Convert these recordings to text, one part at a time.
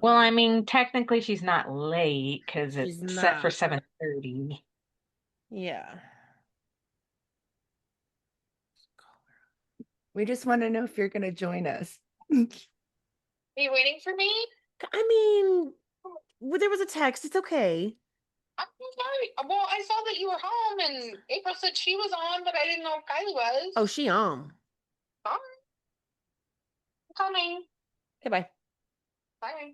Well, I mean, technically she's not late because it's She's set for not. 7:30. Yeah. We just want to know if you're going to join us. Are you waiting for me? I mean, there was a text. It's okay. I'm so sorry. Well, I saw that you were home and April said she was on, but I didn't know if Kylie was. Oh, she I'm coming. Okay, bye. Bye.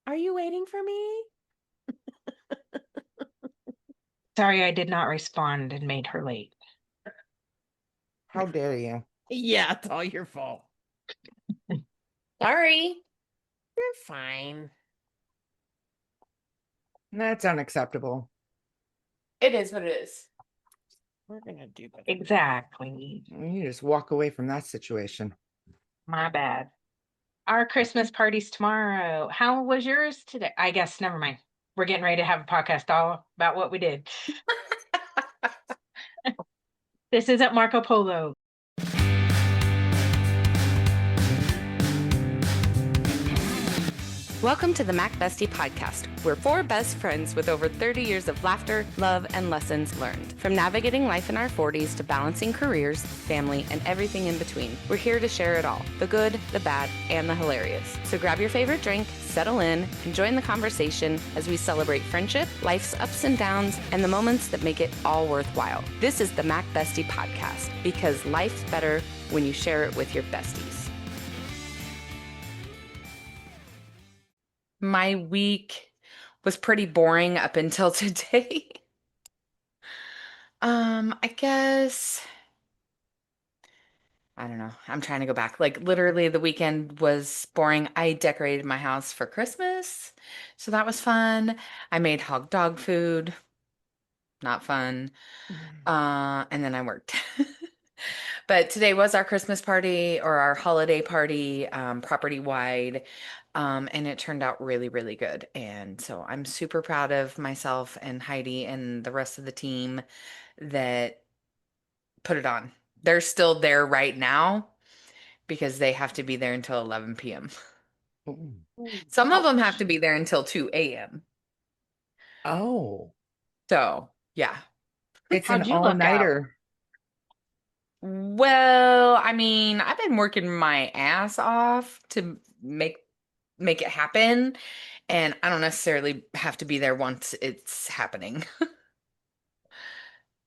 Are you waiting for me? Sorry, I did not respond and made her late. How dare you? Yeah, it's all your fault. Sorry. You're fine. That's unacceptable. It is what it is. We're gonna do better. Exactly. You just walk away from that situation. My bad. Our Christmas party's tomorrow. How was yours today? I guess, never mind. We're getting ready to have a podcast all about what we did. This isn't Marco Polo. Welcome to the Mac Bestie podcast. We're four best friends with over 30 years of laughter, love, and lessons learned. From navigating life in our 40s to balancing careers, family, and everything in between. We're here to share it all, the good, the bad, and the hilarious. So grab your favorite drink, settle in, and join the conversation as we celebrate friendship, life's ups and downs, and the moments that make it all worthwhile. This is the Mac Bestie podcast because life's better when you share it with your besties. My week was pretty boring up until today. I guess I don't know. I'm trying to go back. Like literally the weekend was boring. I decorated my house for Christmas, so that was fun. I made hog dog food, not fun. And then I worked. But today was our Christmas party or our holiday party, property wide. And it turned out really, really good. And so I'm super proud of myself and Heidi and the rest of the team that put it on. They're still there right now because they have to be there until 11 p.m. Ooh. Some of them have Ouch. to be there until 2 a.m. Oh, So, yeah. it's an How'd you look out? all-nighter. Well, I mean, I've been working my ass off to make it happen, and I don't necessarily have to be there once it's happening.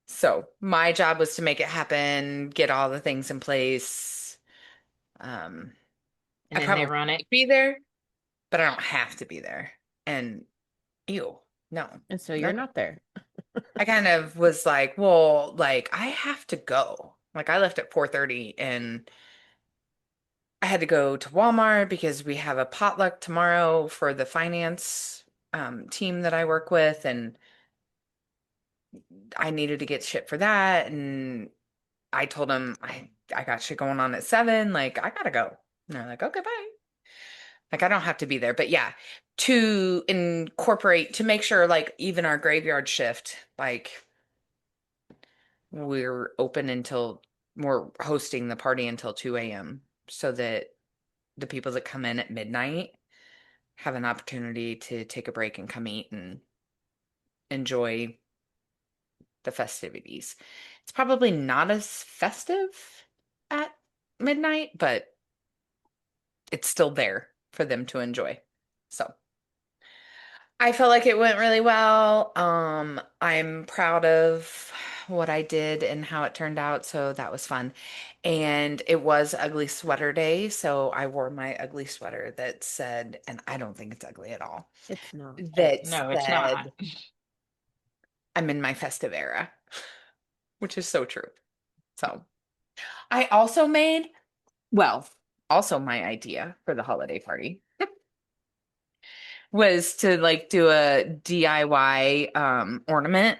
So, my job was to make it happen, get all the things in place. Um, And I then they probably run it. could be there, but I don't have to be there. And ew, no. And so you're Nope. not there. I kind of was like, well, like I have to go. Like I left at 4:30 and I had to go to Walmart because we have a potluck tomorrow for the finance team that I work with, and I needed to get shit for that. And I told them I got shit going on at 7. Like I gotta go. And they're like, okay, bye. Like I don't have to be there, but yeah, to incorporate to make sure like even our graveyard shift, like we're open until we're hosting the party until 2 a.m. so that the people that come in at midnight have an opportunity to take a break and come eat and enjoy the festivities. It's probably not as festive at midnight, but it's still there for them to enjoy. So I felt like it went really well. I'm proud of what I did and how it turned out, so that was fun. And it was ugly sweater day, so I wore my ugly sweater that said, and I don't think it's ugly at all, It's not. that No, it's not. said, I'm in my festive era, which is so true. So I also made, well, also my idea for the holiday party was to like do a DIY ornament,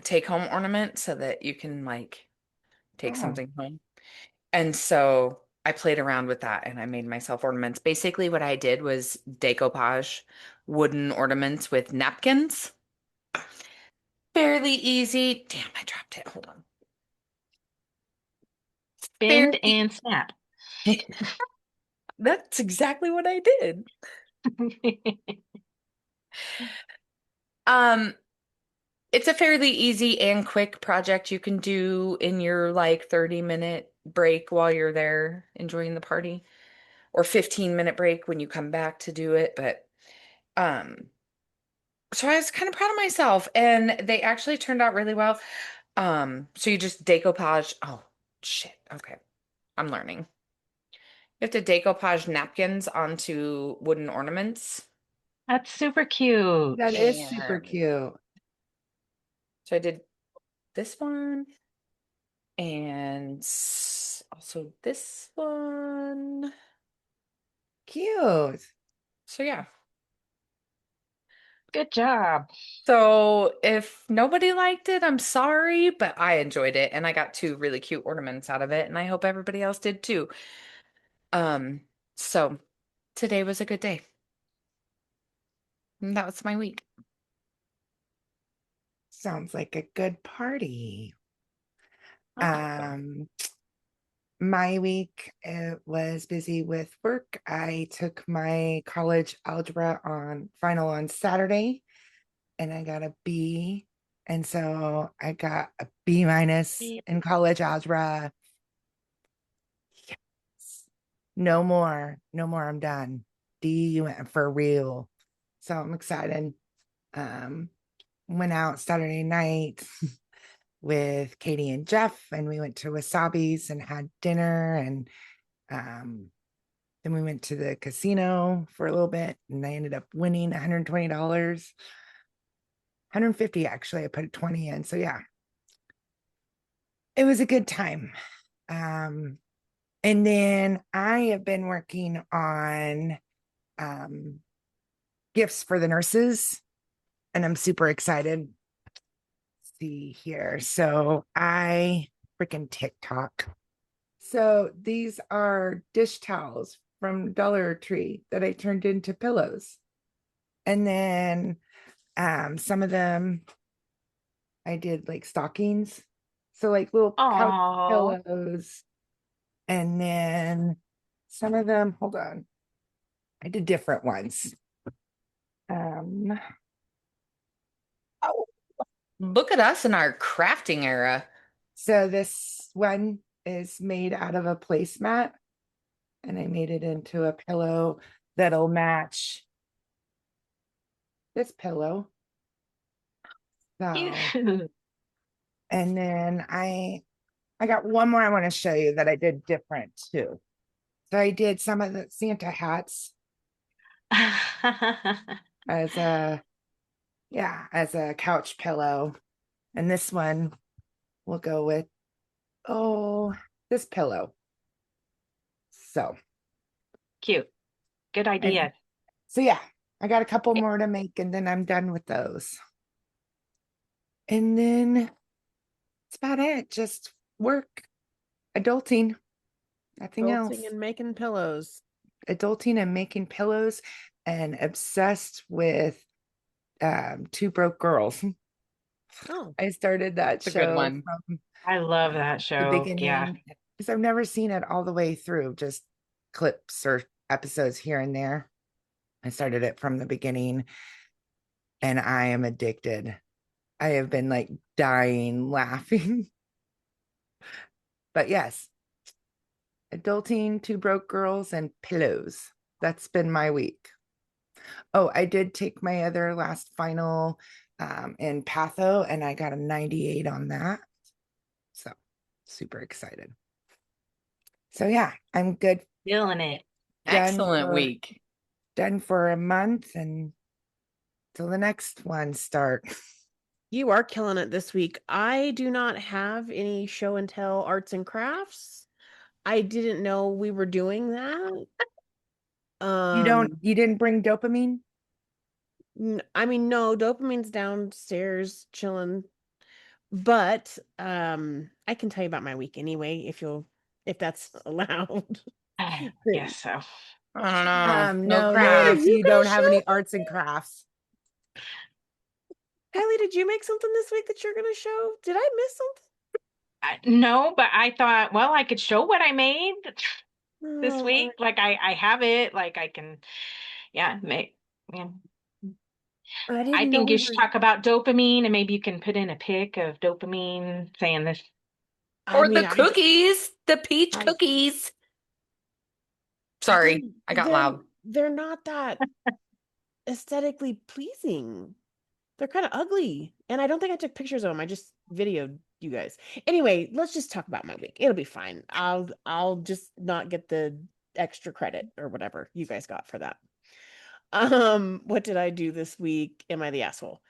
take home ornament so that you can like take Oh, something home. And so I played around with that and I made myself ornaments. Basically, what I did was decoupage wooden ornaments with napkins. Fairly easy. Damn, I dropped it. Hold on. Bend Fairly and snap. That's exactly what I did. Um, it's a fairly easy and quick project you can do in your like 30-minute break while you're there enjoying the party, or 15-minute break when you come back to do it. But um, so I was kind of proud of myself, and they actually turned out really well. So you just decoupage. Oh, shit. Okay. I'm learning. You have to decoupage napkins onto wooden ornaments. That's super cute. That is super And cute. so I did this one and also this one. Cute. So yeah. Good job. So if nobody liked it, I'm sorry, but I enjoyed it and I got two really cute ornaments out of it, and I hope everybody else did too. Um, so today was a good day. And that was my week. Sounds like a good party. I think so. My week it was busy with work. I took my college algebra on final on Saturday and I got a B. And so I got a B minus in college algebra. Yes. No more. No more. I'm done. D, you went for real. So I'm excited. Um, Went out Saturday night with Katie and Jeff, and we went to Wasabi's and had dinner. And then we went to the casino for a little bit, and I ended up winning $120, $150 actually. I put a 20 in. So yeah, it was a good time. And then I have been working on gifts for the nurses, and I'm super excited. Let's see here. So I freaking TikTok. So these are dish towels from Dollar Tree that I turned into pillows. And then some of them I did like stockings. So like little couch Oh, pillows. And then some of them, hold on. I did different ones. Um oh, Look at us in our crafting era. so this one is made out of a placemat, and I made it into a pillow that'll match this pillow. So, cute. and then I got one more I want to show you that I did different too. So I did some of the Santa hats as a as a couch pillow. And this one will go with this pillow. So, Cute. Good and idea. so yeah, I got a couple more to make and then I'm done with those. And then that's about it. Just work, adulting, nothing else. Adulting and making pillows. Adulting and making pillows, and obsessed with Two Broke Girls. Oh, I started that It's a good show one. from I love that the show. Yeah. beginning because I've never seen it all the way through, just clips or episodes here and there. I started it from the beginning and I am addicted. I have been like dying laughing. But yes, adulting, Two Broke Girls, and pillows. That's been my week. Oh, I did take my other last final in Patho and I got a 98 on that. So super excited. So yeah, I'm good. Feeling it. Excellent week. Done for a month and till the next one start. you are killing it this week. I do not have any show and tell arts and crafts. I didn't know we were doing that. You didn't bring dopamine? I mean, no, dopamine's downstairs chilling. But I can tell you about my week anyway, if that's allowed. I guess so. I don't know. No No, crafts. if you you go don't have show. any arts and crafts. Kylie, did you make something this week that you're gonna show? Did I miss something? No, but I thought, well, I could show what I made. this Oh, week. Like I have it. Like I can, yeah, make. Yeah. I I didn't know think we you should were. talk about dopamine, and maybe you can put in a pic of dopamine saying this. I Or mean, the cookies, the peach I, cookies. but Sorry, I got loud. they're not that aesthetically pleasing. They're kind of ugly, and I don't think I took pictures of them. I just videoed you guys. Anyway, let's just talk about my week. It'll be fine. I'll just not get the extra credit or whatever you guys got for that. What did I do this week? Am I the asshole?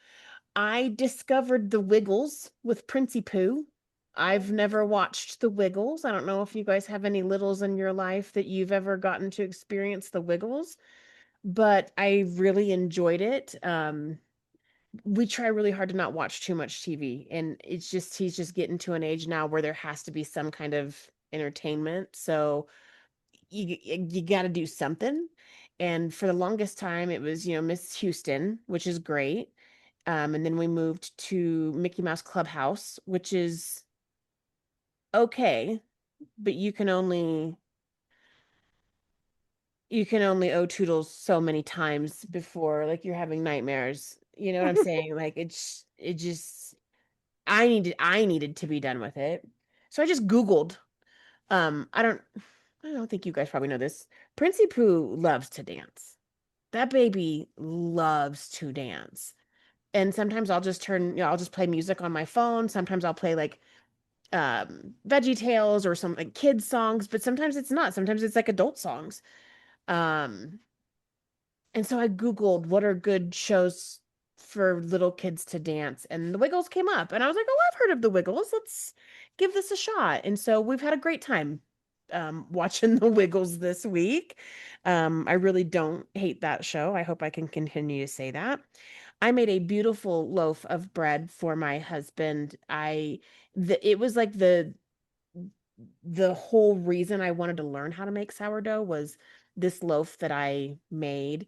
I discovered The Wiggles with Princey Pooh. I've never watched The Wiggles. I don't know if you guys have any littles in your life that you've ever gotten to experience The Wiggles, but I really enjoyed it. We try really hard to not watch too much TV, and it's just he's just getting to an age now where there has to be some kind of entertainment. So you got to do something. And for the longest time, it was, Miss Houston, which is great. And then we moved to Mickey Mouse Clubhouse, which is okay, but you can only owe Toodles so many times before like you're having nightmares. You know what I'm saying? Like it just I needed to be done with it. So I just Googled. I don't think you guys probably know this. Princey Pooh loves to dance. That baby loves to dance. And sometimes I'll just play music on my phone. Sometimes I'll play like Veggie Tales or some like kids songs, but sometimes it's not. Sometimes it's like adult songs. Um and so I Googled what are good shows for little kids to dance, and the Wiggles came up, and I was like, "Oh, I've heard of the Wiggles. Let's give this a shot." And so we've had a great time watching the Wiggles this week. I really don't hate that show. I hope I can continue to say that. I made a beautiful loaf of bread for my husband. It was like the whole reason I wanted to learn how to make sourdough was this loaf that I made.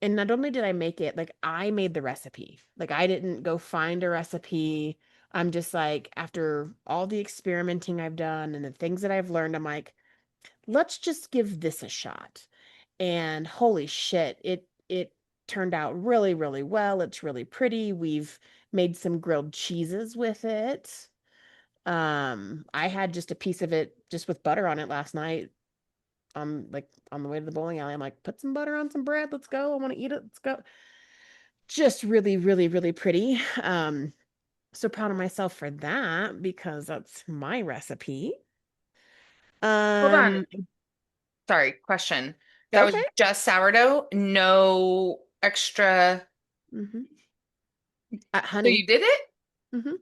And not only did I make it, like I made the recipe. Like I didn't go find a recipe. I'm just like, after all the experimenting I've done and the things that I've learned, I'm like, let's just give this a shot. And holy shit, it turned out really, really well. It's really pretty. We've made some grilled cheeses with it. I had just a piece of it just with butter on it last night. On the way to the bowling alley. I'm like, put some butter on some bread. Let's go. I want to eat it. Let's go. Just really, really, really pretty. So proud of myself for that because that's my recipe. Hold on. Um, Sorry, question. That was okay. just sourdough, no extra. Mm-hmm. So Honey. you did it? Mm-hmm.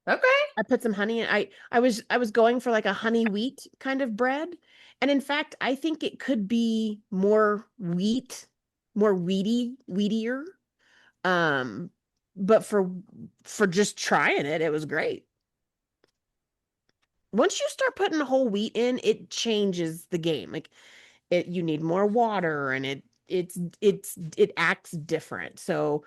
Okay. I put some honey in. I was going for like a honey wheat kind of bread. And in fact, I think it could be more wheat, more wheatier. Um, but for just trying it, it was great. Once you start putting whole wheat in, it changes the game. Like you need more water and it acts different. So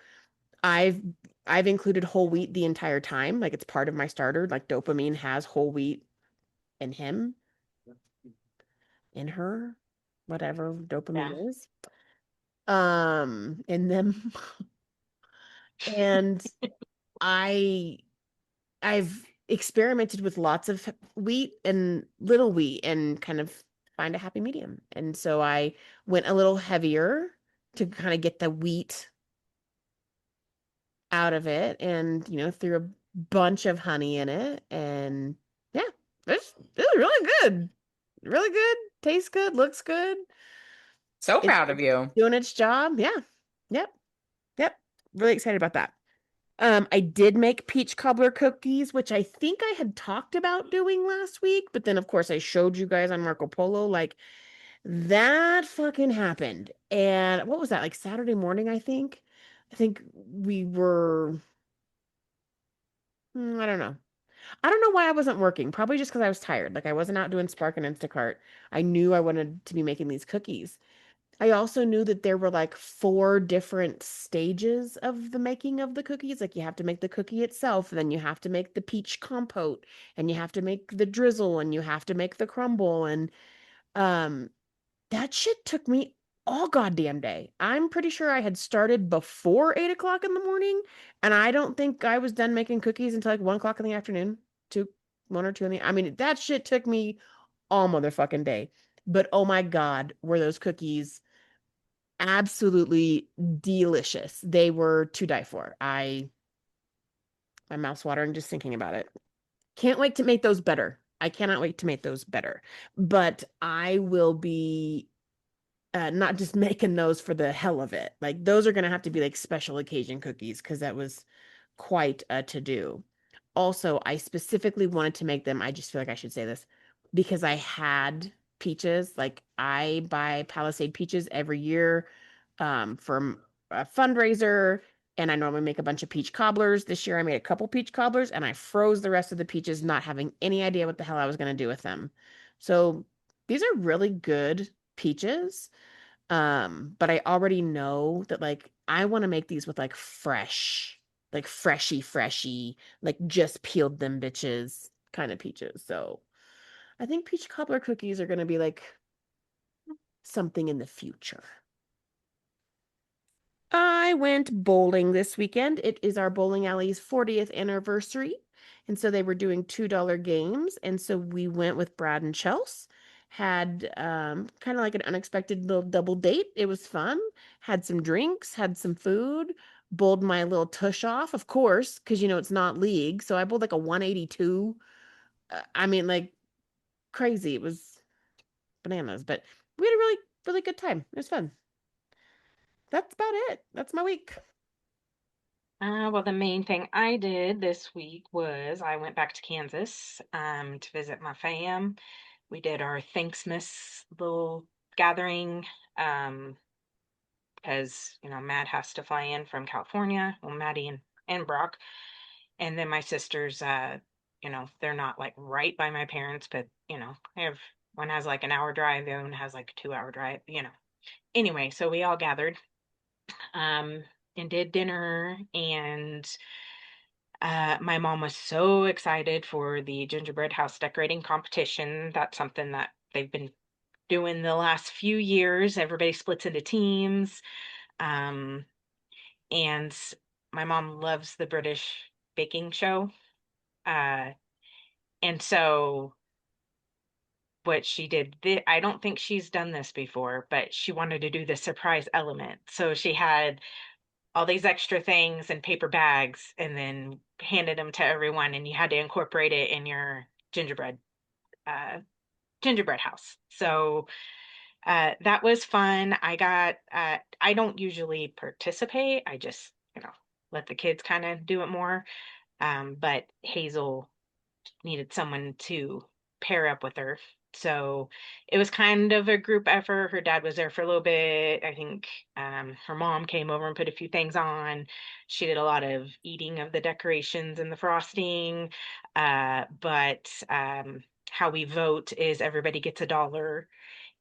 I've I've included whole wheat the entire time. Like it's part of my starter. Like dopamine has whole wheat in him, in her, whatever Yeah. dopamine is. In them. And I I've experimented with lots of wheat and little wheat and kind of find a happy medium. And so I went a little heavier to kind of get the wheat out of it and, threw a bunch of honey in it. And yeah, it was really good. Really good. Tastes good. Looks good. So It's proud of you. doing its job. Yeah. Yep. Yep. Really excited about that. I did make peach cobbler cookies, which I think I had talked about doing last week, but then of course I showed you guys on Marco Polo, like that fucking happened. And what was that? Like Saturday morning, I think. I think we were I don't know. I don't know why I wasn't working. Probably just because I was tired. Like I wasn't out doing Spark and Instacart. I knew I wanted to be making these cookies. I also knew that there were like four different stages of the making of the cookies. Like you have to make the cookie itself, and then you have to make the peach compote, and you have to make the drizzle, and you have to make the crumble. And Um, that shit took me all goddamn day. I'm pretty sure I had started before 8 o'clock in the morning, and I don't think I was done making cookies until like 1 o'clock in the afternoon. Two, 1 or 2 in the. I mean, that shit took me all motherfucking day. But oh my God, were those cookies absolutely delicious. They were to die for. My mouth's watering just thinking about it. Can't wait to make those better. I cannot wait to make those better. But I will be not just making those for the hell of it. Like those are going to have to be like special occasion cookies because that was quite a to do. Also, I specifically wanted to make them. I just feel like I should say this because I had peaches. Like I buy Palisade peaches every year from a fundraiser, and I normally make a bunch of peach cobblers. This year I made a couple peach cobblers, and I froze the rest of the peaches, not having any idea what the hell I was going to do with them. So these are really good peaches. But I already know that like I want to make these with like fresh, like freshy, like just peeled them bitches kind of peaches. So I think peach cobbler cookies are gonna be like something in the future. I went bowling this weekend. It is our bowling alley's 40th anniversary. And so they were doing $2 games. And so we went with Brad and Chelsea. Had kind of like an unexpected little double date. It was fun. Had some drinks, had some food, bowled my little tush off, of course, because it's not league. So I bowled like a 182. I mean, like crazy. It was bananas, but we had a really, really good time. It was fun. That's about it. That's my week. Well, the main thing I did this week was I went back to Kansas to visit my fam. We did our Thanksmas little gathering because, Matt has to fly in from California. Well, Maddie and Brock. And then my sisters, they're not like right by my parents, but, I have one has like an hour drive, the other one has like a 2 hour drive. Anyway, so we all gathered um, and did dinner and my mom was so excited for the gingerbread house decorating competition. That's something that they've been doing the last few years. Everybody splits into teams. Um, and my mom loves the British baking show. Uh, and so what she did, I don't think she's done this before, but she wanted to do the surprise element. So she had all these extra things in paper bags and then handed them to everyone, and you had to incorporate it in your uh, gingerbread house. So that was fun. I don't usually participate. I just, let the kids kind of do it more. But Hazel needed someone to pair up with her. So it was kind of a group effort. Her dad was there for a little bit. I think her mom came over and put a few things on. She did a lot of eating of the decorations and the frosting. But how we vote is everybody gets $1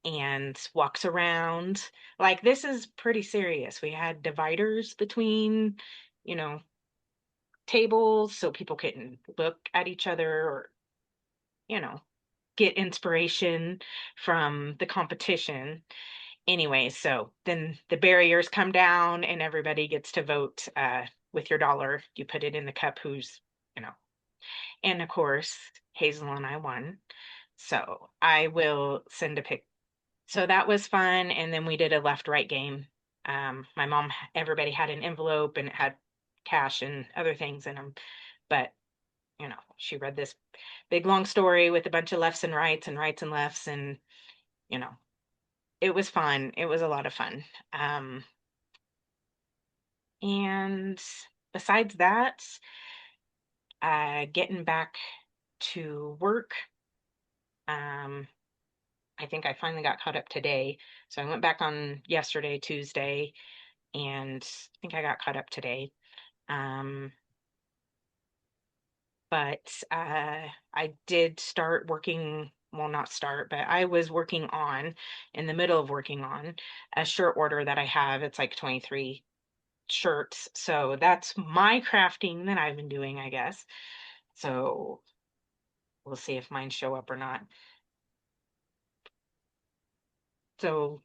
and walks around. Like this is pretty serious. We had dividers between, you know, tables so people couldn't look at each other or, you know, get inspiration from the competition. Anyway, so then the barriers come down and everybody gets to vote with your dollar. You put it in the cup who's, you know, and of course, Hazel and I won. So I will send a pic. So that was fun. And then we did a left right game. My mom, everybody had an envelope and it had cash and other things in them. But, she read this big long story with a bunch of lefts and rights and lefts. And, you know, it was fun. It was a lot of fun. And besides that, getting back to work, um, I think I finally got caught up today. So I went back on yesterday, Tuesday, and I think I got caught up today. Um, but I did start working, well, not start, but I was working on, in the middle of working on a shirt order that I have. It's like 23 shirts. So that's my crafting that I've been doing, I guess. So we'll see if mine show up or not. So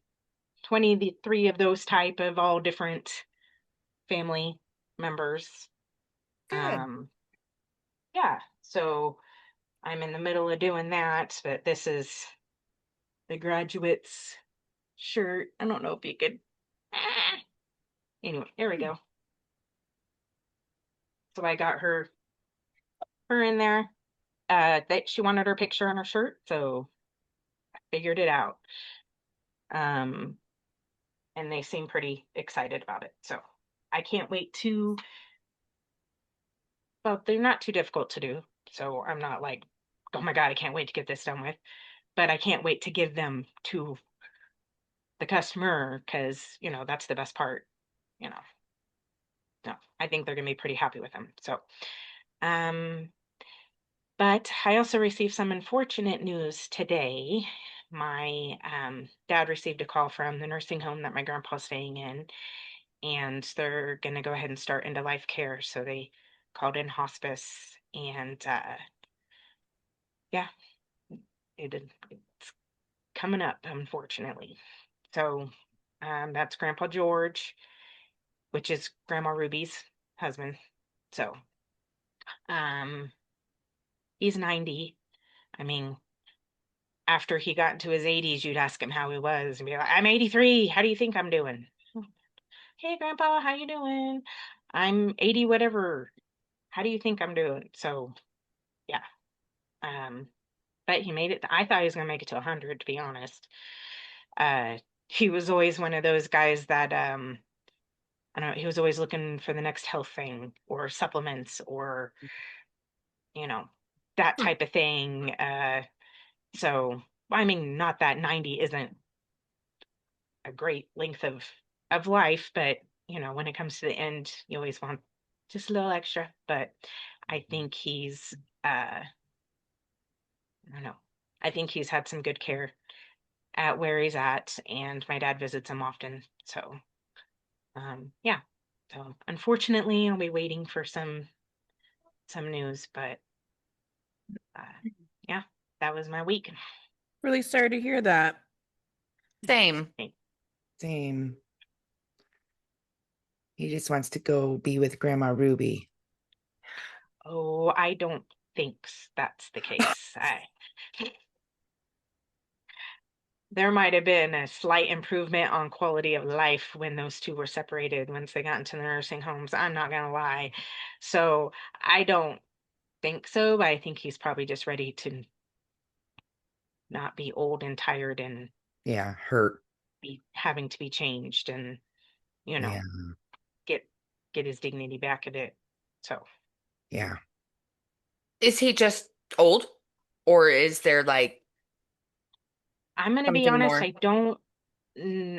23 of those type of all different family members. Good. Yeah, so I'm in the middle of doing that, but this is the graduate's shirt. I don't know if you could. Ah. Anyway, there we go. So I got her in there. That she wanted her picture on her shirt, so I figured it out. Um, and they seem pretty excited about it. So I can't wait to. Well, they're not too difficult to do, so I'm not like, oh my God, I can't wait to get this done with. But I can't wait to give them to the customer because that's the best part. You know, no, I think they're gonna be pretty happy with them. So, um, but I also received some unfortunate news today. My dad received a call from the nursing home that my grandpa's staying in, and they're going to go ahead and start into life care. So they called in hospice, and yeah, it's coming up, unfortunately. So that's Grandpa George, which is Grandma Ruby's husband. So um, he's 90. I mean, after he got into his 80s, you'd ask him how he was and be like, I'm 83. How do you think I'm doing? Hey, Grandpa, how you doing? I'm 80 whatever. How do you think I'm doing? So, yeah. Um, but he made it. I thought he was gonna make it to 100, to be honest. He was always one of those guys that I don't know, he was always looking for the next health thing or supplements or, you know, that Hmm. type of thing. So I mean, not that 90 isn't a great length of life, but when it comes to the end, you always want just a little extra. But I think he's I don't know. I think he's had some good care at where he's at, and my dad visits him often. So yeah. So unfortunately, I'll be waiting for some news, but uh, yeah, that was my week. Really sorry to hear that. Same. Same. He just wants to go be with Grandma Ruby. Oh, I don't think that's the case. There might have been a slight improvement on quality of life when those two were separated once they got into the nursing homes. I'm not gonna lie. So I don't think so, but I think he's probably just ready to not be old and tired and Yeah, hurt. be having to be changed and, you Yeah, know, get get his dignity back a bit. So yeah. Is he just old? Or is there like I'm gonna be something honest, more?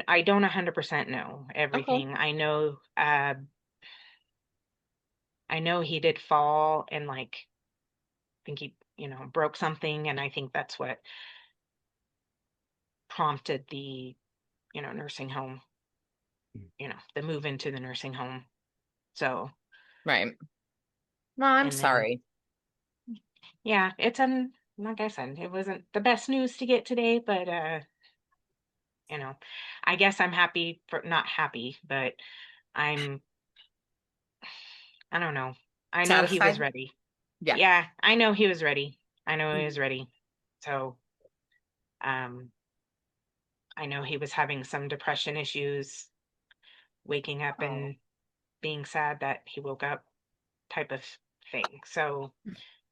I don't 100% know Okay. everything. I know he did fall and like I think he, broke something and I think that's what prompted the, nursing home, the move into the nursing home. So, Right. Well, I'm and then sorry. yeah, like I said, it wasn't the best news to get today, but you know, I guess I'm happy for not happy, but I'm I don't know. I know he was Satisfied? ready. Yeah. Yeah, I know he was ready. I know he was ready. So, um, I know he was having some depression issues, waking up Oh. and being sad that he woke up type of thing. So,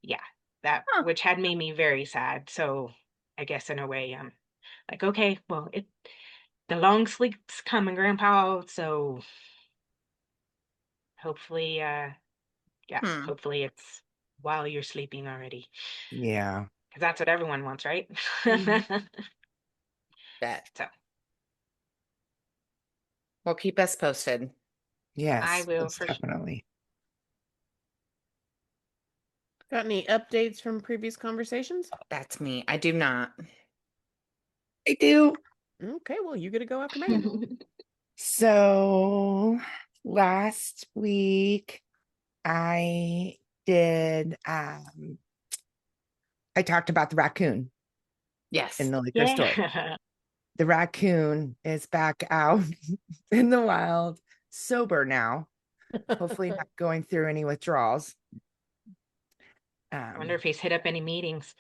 yeah, that Huh. which had made me very sad. So, I guess in a way, like, okay, well, the long sleep's coming, Grandpa. So hopefully, yeah, Hmm. hopefully it's while you're sleeping already, Yeah. because that's what everyone wants, right? Mhm. Bet. So Well, keep us posted. I Yes, will most for sure. definitely. Got any updates from previous conversations? That's me. I do not. I do. Okay, well, you get to go after Megan. So last week I did I talked about the raccoon in Yes. the liquor store. Yeah. the raccoon is back out in the wild, sober now, hopefully not going through any withdrawals. I wonder if he's hit up any meetings.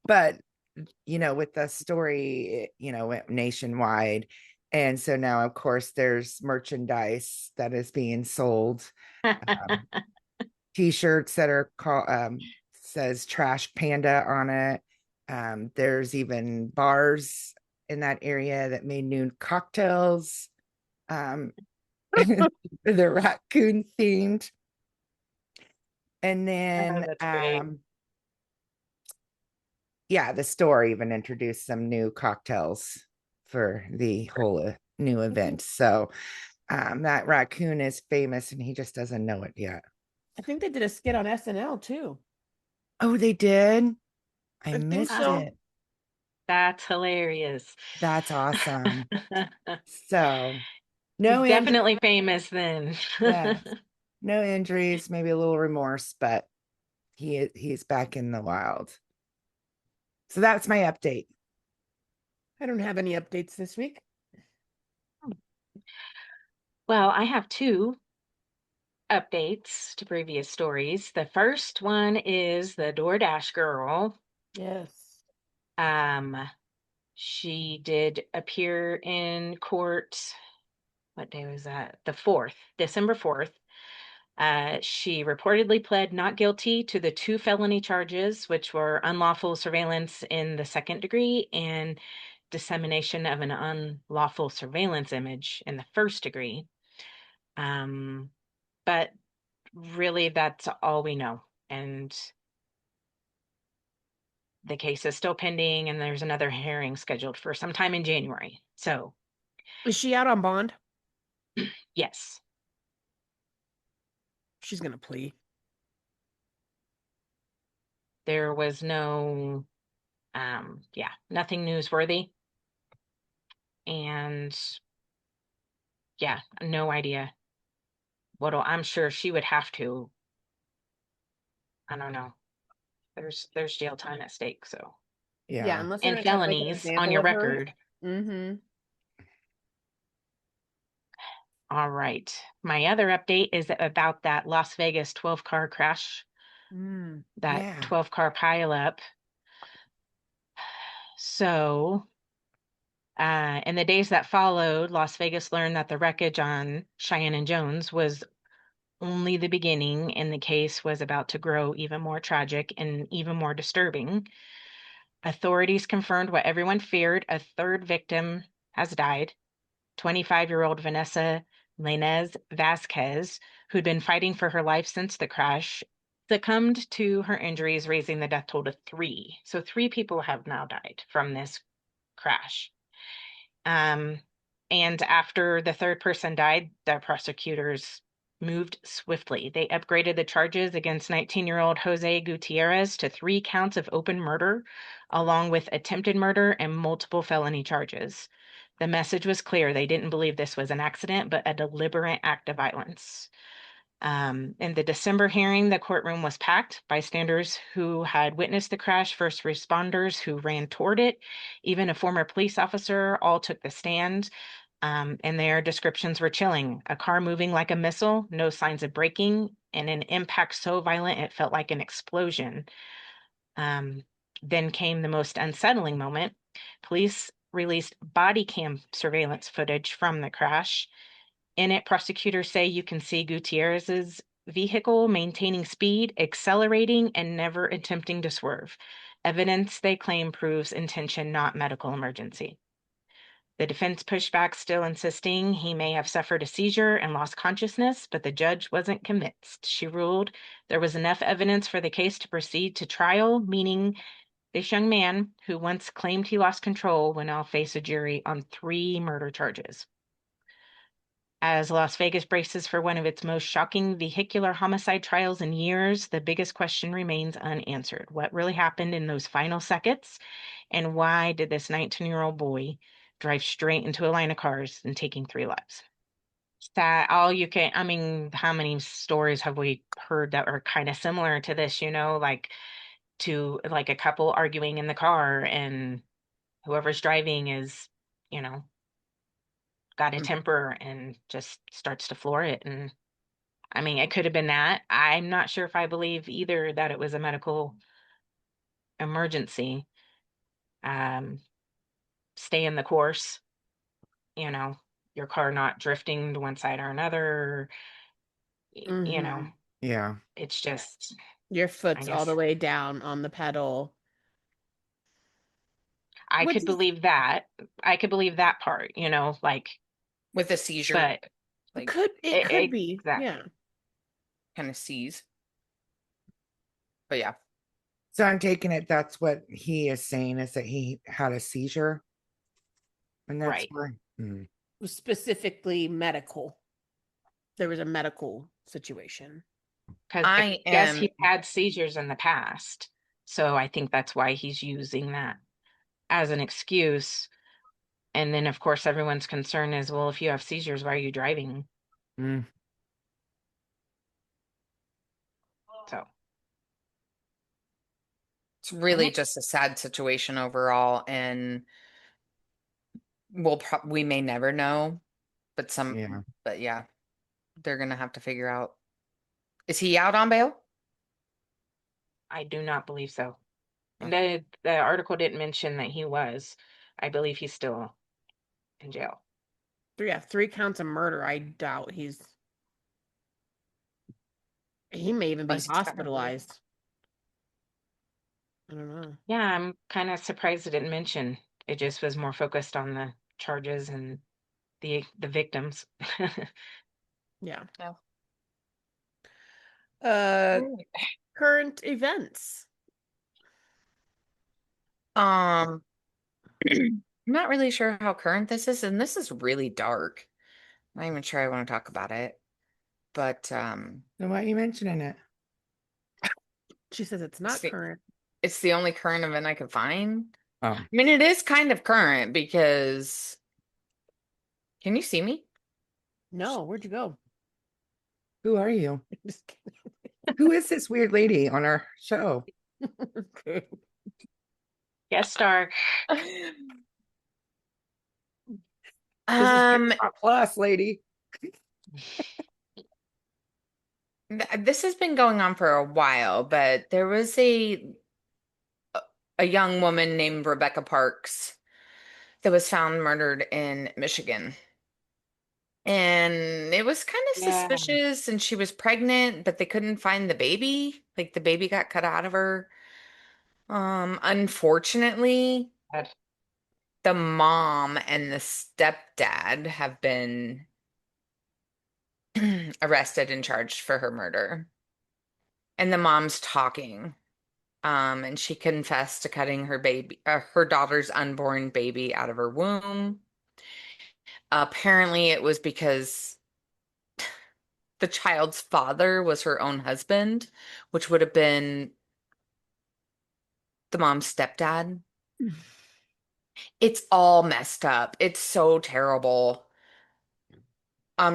But with the story, went nationwide. And so now, of course, there's merchandise that is being sold. Um, T-shirts that are called says Trash Panda on it. There's even bars in that area that made new cocktails. They're raccoon themed. And Oh, then that's great. yeah, the store even introduced some new cocktails for the whole new event. So that raccoon is famous and he just doesn't know it yet. I think they did a skit on SNL too. Oh, they did? I I think missed so. it. That's hilarious. That's awesome. So He's no injuries. definitely famous then. Yes. No injuries, maybe a little remorse, but he's back in the wild. So that's my update. I don't have any updates this week. Well, I have two updates to previous stories. The first one is the DoorDash girl. Yes. Um, she did appear in court. What day was that? The 4th, December 4th. She reportedly pled not guilty to the two felony charges, which were unlawful surveillance in the second degree and dissemination of an unlawful surveillance image in the first degree. But really, that's all we know. And the case is still pending, and there's another hearing scheduled for sometime in January. So, Is she out on bond? yes, She's gonna plea. there was no, yeah, nothing newsworthy. And yeah, no idea I'm sure she would have to. I don't know. There's jail time at stake, so. Yeah, Yeah. unless they're And gonna try to make an felonies on example your of her. record. Mm-hmm. All right. My other update is about that Las Vegas 12-car crash, that Yeah. 12-car pileup. So, in the days that followed, Las Vegas learned that the wreckage on Cheyenne and Jones was only the beginning, and the case was about to grow even more tragic and even more disturbing. Authorities confirmed what everyone feared: a third victim has died. 25-year-old Vanessa Lainez Vasquez, who'd been fighting for her life since the crash, succumbed to her injuries, raising the death toll to 3. So 3 people have now died from this crash. Um, and after the third person died, the prosecutors moved swiftly. They upgraded the charges against 19-year-old Jose Gutierrez to 3 counts of open murder, along with attempted murder and multiple felony charges. The message was clear. They didn't believe this was an accident, but a deliberate act of violence. In the December hearing, the courtroom was packed. Bystanders who had witnessed the crash, first responders who ran toward it, even a former police officer, all took the stand. And their descriptions were chilling. A car moving like a missile, no signs of braking, and an impact so violent it felt like an explosion. Then came the most unsettling moment. Police released body cam surveillance footage from the crash. In it, prosecutors say you can see Gutierrez's vehicle maintaining speed, accelerating, and never attempting to swerve. Evidence they claim proves intention, not medical emergency. The defense pushed back, still insisting he may have suffered a seizure and lost consciousness, but the judge wasn't convinced. She ruled there was enough evidence for the case to proceed to trial, meaning this young man, who once claimed he lost control, will now face a jury on 3 murder charges. As Las Vegas braces for one of its most shocking vehicular homicide trials in years, the biggest question remains unanswered. What really happened in those final seconds? And why did this 19-year-old boy drive straight into a line of cars and taking 3 lives? That all you can, I mean, how many stories have we heard that are kind of similar to this, like to like a couple arguing in the car and whoever's driving is, got a temper and just starts to floor it. And I mean, it could have been that. I'm not sure if I believe either that it was a medical emergency. Um, Stay in the course, you know, your car not drifting to one side or another, you know, Hmm. Yeah. it's just, Your I foot's all the guess way down on the pedal. I Which could is believe that. I could believe that part, like, with a seizure, but like it could be. Yeah. exactly. kind of seize. But yeah, So I'm taking it that's what he is saying is that he had a seizure. And that's Right. why. Hmm. Specifically medical. There was a medical situation. Because I I guess am. he had seizures in the past. So I think that's why he's using that as an excuse. And then, of course, everyone's concern is, well, if you have seizures, why are you driving? Hmm. So, It's I really don't, just a sad situation overall, and we may never know, but Yeah. but yeah, they're gonna have to figure out. Is he out on bail? I do not believe so. And Okay. the article didn't mention that he was. I believe he's still in jail. Yeah, 3 counts of murder. I doubt he may even be Must have. hospitalized. I don't know. Yeah, I'm kind of surprised it didn't mention. It just was more focused on the charges and the victims. Yeah. No. Uh Right. Current events. Um, I'm not really sure how current this is, and this is really dark. I'm not even sure I want to talk about it, but So why are you mentioning it? She says it's it's not the current. it's the only current event I could find. Oh, I mean, it is kind of current because can you see me? No, where'd you go? who are you? Just Who is this weird lady on our show? kidding. Guest star. This is Um, Paramount Plus, lady. this has been going on for a while, but there was a young woman named Rebecca Parks that was found murdered in Michigan. And it was kind of Yeah. suspicious, and she was pregnant, but they couldn't find the baby. Like the baby got cut out of her. Unfortunately, That- the mom and the stepdad have been arrested and charged for her murder. And the mom's talking. And she confessed to cutting her daughter's unborn baby out of her womb. Apparently, it was because the child's father was her own husband, which would have been the mom's stepdad. It's all messed up. It's so terrible.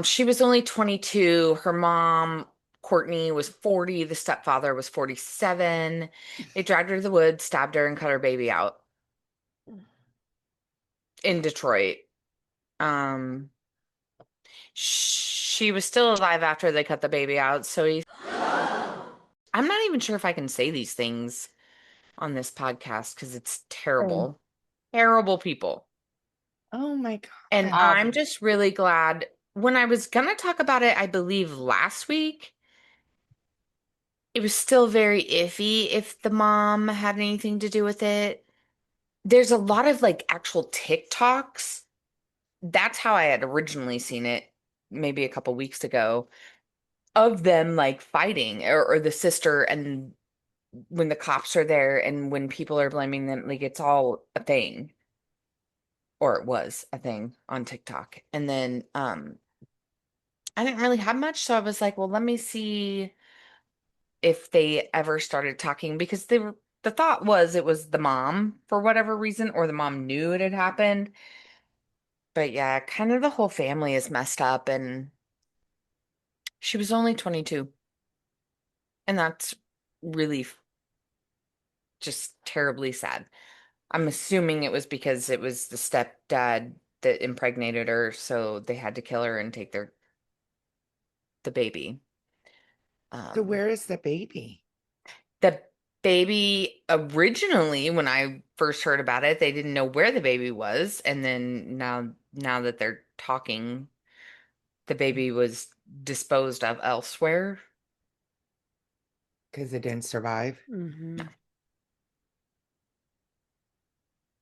She was only 22. Her mom, Courtney, was 40. The stepfather was 47. They dragged her to the woods, stabbed her, and cut her baby out in Detroit. Um, she was still alive after they cut the baby out, so I'm not even sure if I can say these things on this podcast because it's Oh, terrible. Terrible people. oh my And God. I'm just really glad when I was gonna talk about it, I believe last week, it was still very iffy if the mom had anything to do with it. There's a lot of like actual TikToks. That's how I had originally seen it maybe a couple weeks ago of them like fighting or the sister and when the cops are there and when people are blaming them, like it's all a thing. Or it was a thing on TikTok. And then I didn't really have much, so I was like, well, let me see if they ever started talking because the thought was it was the mom for whatever reason, or the mom knew it had happened. But yeah, kind of the whole family is messed up, and she was only 22. And that's really just terribly sad. I'm assuming it was because it was the stepdad that impregnated her, so they had to kill her and take the baby. So where is the baby? The baby originally, when I first heard about it, they didn't know where the baby was, and then now that they're talking, the baby was disposed of elsewhere. Because it didn't survive. Hmm.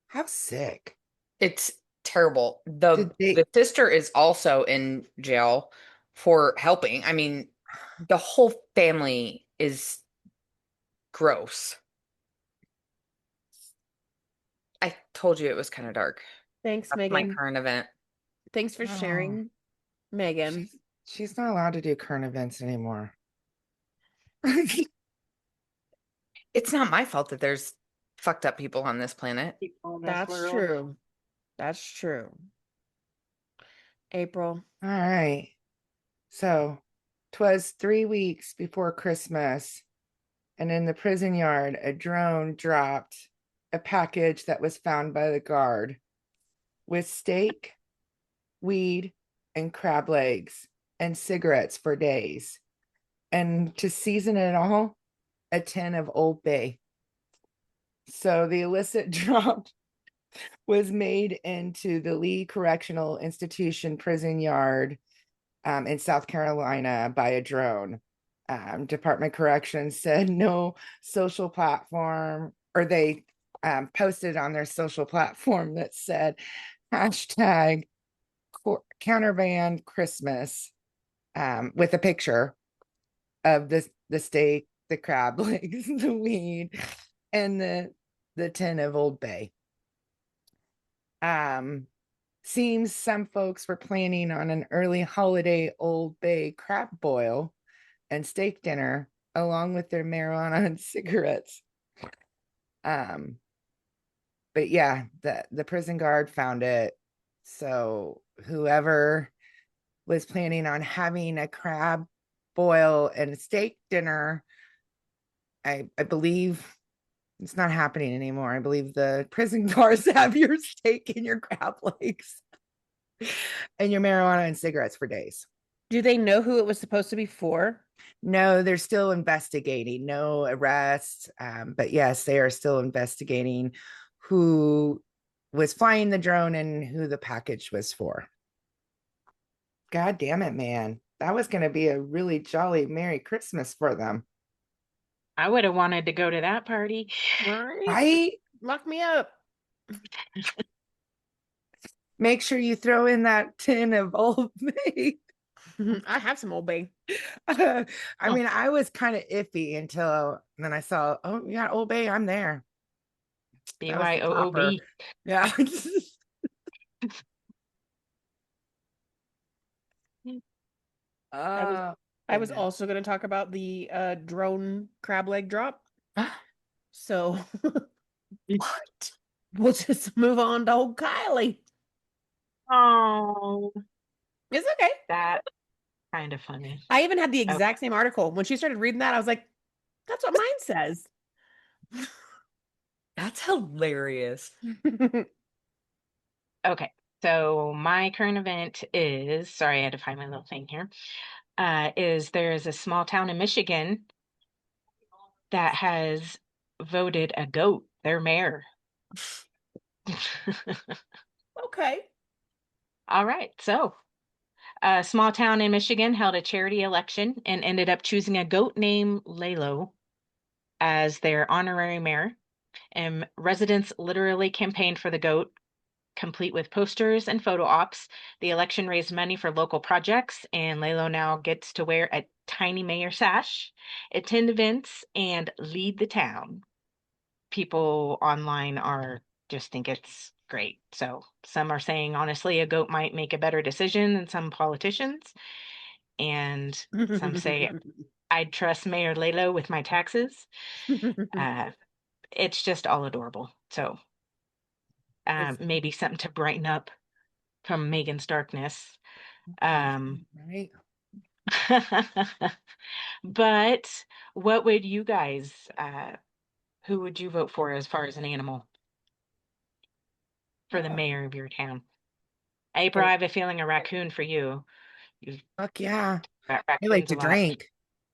How sick. It's terrible. Did The they sister is also in jail for helping. I mean, the whole family is gross. I told you it was kind of dark. Thanks, That's my Megan. current event. Thanks for oh, sharing, Megan. she's not allowed to do current events anymore. It's not my fault that there's fucked up people on this planet. People in this That's world. true. That's true. April. All right. So 'twas 3 weeks before Christmas, and in the prison yard, a drone dropped a package that was found by the guard with steak, weed, and crab legs and cigarettes for days. And to season it all, a tin of Old Bay. So the illicit drop was made into the Lee Correctional Institution prison yard in South Carolina by a drone. Department Corrections said no social platform, or they posted on their social platform that said hashtag counterband Christmas with a picture of the steak, the crab legs, the weed, and the tin of Old Bay. Seems some folks were planning on an early holiday Old Bay crab boil and steak dinner along with their marijuana and cigarettes. Um, but yeah, the prison guard found it. So whoever was planning on having a crab boil and steak dinner, I believe it's not happening anymore. I believe the prison guards have your steak and your crab legs and your marijuana and cigarettes for days. Do they know who it was supposed to be for? No, they're still investigating. No arrests. But yes, they are still investigating who was flying the drone and who the package was for. God damn it, man. That was going to be a really jolly Merry Christmas for them. I would have wanted to go to that party. Right? Right? Lock me up. Make sure you throw in that tin of Old Bay. I have some Old Bay. I Oh, mean, I was kind of iffy until then I saw, oh, yeah, Old Bay, I'm there. That was the topper. BYOOB. Yeah. I was Oh, I was goodness. also going to talk about the drone crab leg drop. So What? we'll just move on to old Kyley. Oh, It's okay. that kind of funny. I even had the Okay. exact same article. When she started reading that, I was like, that's what mine says. That's hilarious. Okay. So my current event is, sorry, I had to find my little thing here. Is there's a small town in Michigan that has voted a goat their mayor. Okay. All right. So a small town in Michigan held a charity election and ended up choosing a goat named Lalo as their honorary mayor. And residents literally campaigned for the goat, complete with posters and photo ops. The election raised money for local projects, and Lalo now gets to wear a tiny mayor sash, attend events, and lead the town. People online are just think it's great. So some are saying, honestly, a goat might make a better decision than some politicians. And some say, I'd trust Mayor Lalo with my taxes. Uh, it's just all adorable. So It's maybe something to brighten up from Megan's darkness. Something, Um, right? but what would you guys, who would you vote for as far as an animal for the Oh, mayor of your town? April, I have a feeling a raccoon for you. You've Fuck yeah. got I like raccoons to a lot. drink.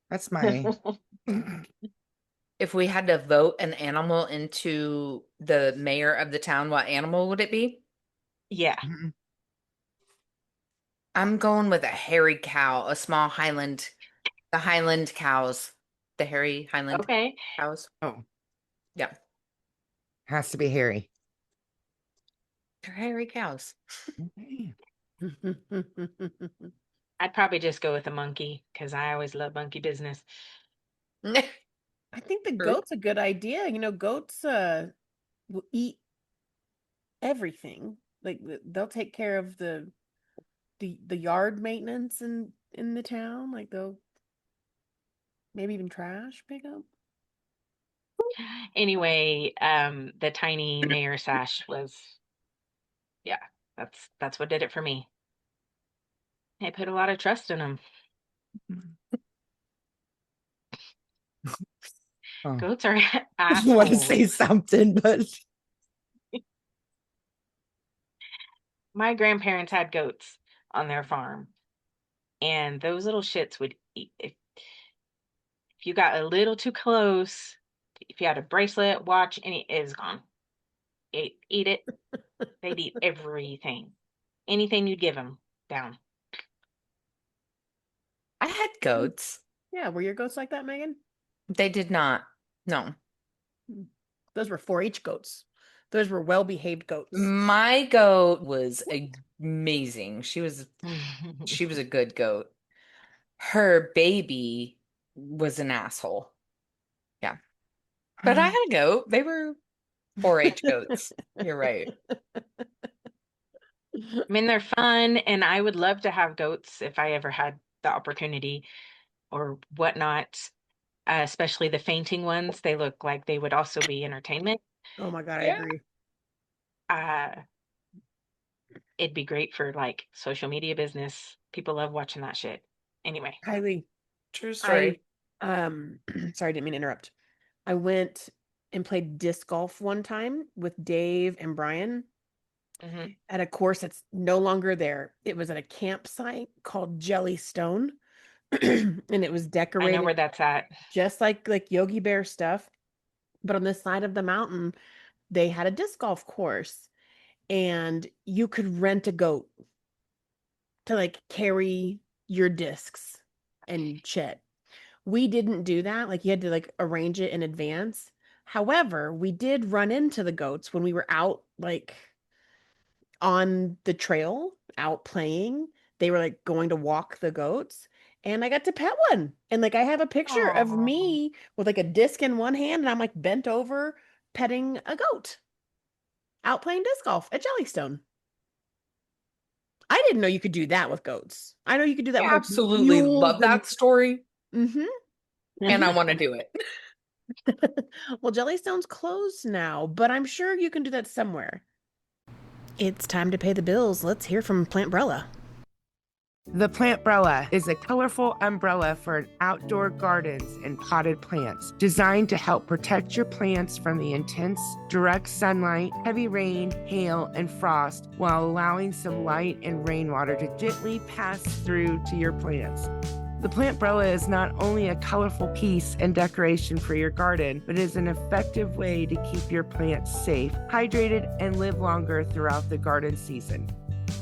That's my. If we had to vote an animal into the mayor of the town, what animal would it be? Yeah. I'm going with a hairy cow, a small the Highland cows, the hairy Highland Okay. cows. Oh, Yeah, has to be Harry. they're hairy cows. Okay. I'd probably just go with a monkey because I always love monkey business. I think the True. goat's a good idea. Goats will eat everything. Like they'll take care of the yard maintenance in the town. Like they'll maybe even trash pickup. Anyway, the tiny mayor sash was, yeah, that's what did it for me. I put a lot of trust in him. Oh. Goats are I want to assholes. say something, but My grandparents had goats on their farm, and those little shits would eat. If you got a little too close, if you had a bracelet, watch, it is gone. Eat it. They'd eat everything. Anything you'd give them, down. I had goats. Yeah, were your goats like that, Megan? They did not. No. Those were 4-H goats. Those were well-behaved goats. My goat was amazing. She was a good goat. Her baby was an asshole. Yeah. But I had a goat. They were 4-H goats. You're right. I mean, they're fun, and I would love to have goats if I ever had the opportunity or whatnot, especially the fainting ones. They look like they would also be entertainment. Oh my God, I Yeah. agree. Uh, it'd be great for like social media business. People love watching that shit. Anyway. Kyley, True I story. sorry, I didn't mean to interrupt. I went and played disc golf one time with Dave and Brian Hmm. at a course that's no longer there. It was at a campsite called Jellystone, and it was I know decorated where that's at. just like Yogi Bear stuff. But on the side of the mountain, they had a disc golf course, and you could rent a goat to like carry your discs and shit. We didn't do that. Like you had to like arrange it in advance. However, we did run into the goats when we were out like on the trail, out playing. They were like going to walk the goats. And I got to pet one. And like I have a picture of Oh, me with like a disc in one hand and I'm like bent over petting a goat out playing disc golf at Jellystone. I didn't know you could do that with goats. I know you could do that with I like absolutely mules love and that story, hmm and I want to do it. well, Jellystone's closed now, but I'm sure you can do that somewhere. It's time to pay the bills. Let's hear from Plantbrella. the Plantbrella is a colorful umbrella for outdoor gardens and potted plants, designed to help protect your plants from the intense, direct sunlight, heavy rain, hail, and frost, while allowing some light and rainwater to gently pass through to your plants. The Plantbrella is not only a colorful piece and decoration for your garden, but is an effective way to keep your plants safe, hydrated, and live longer throughout the garden season.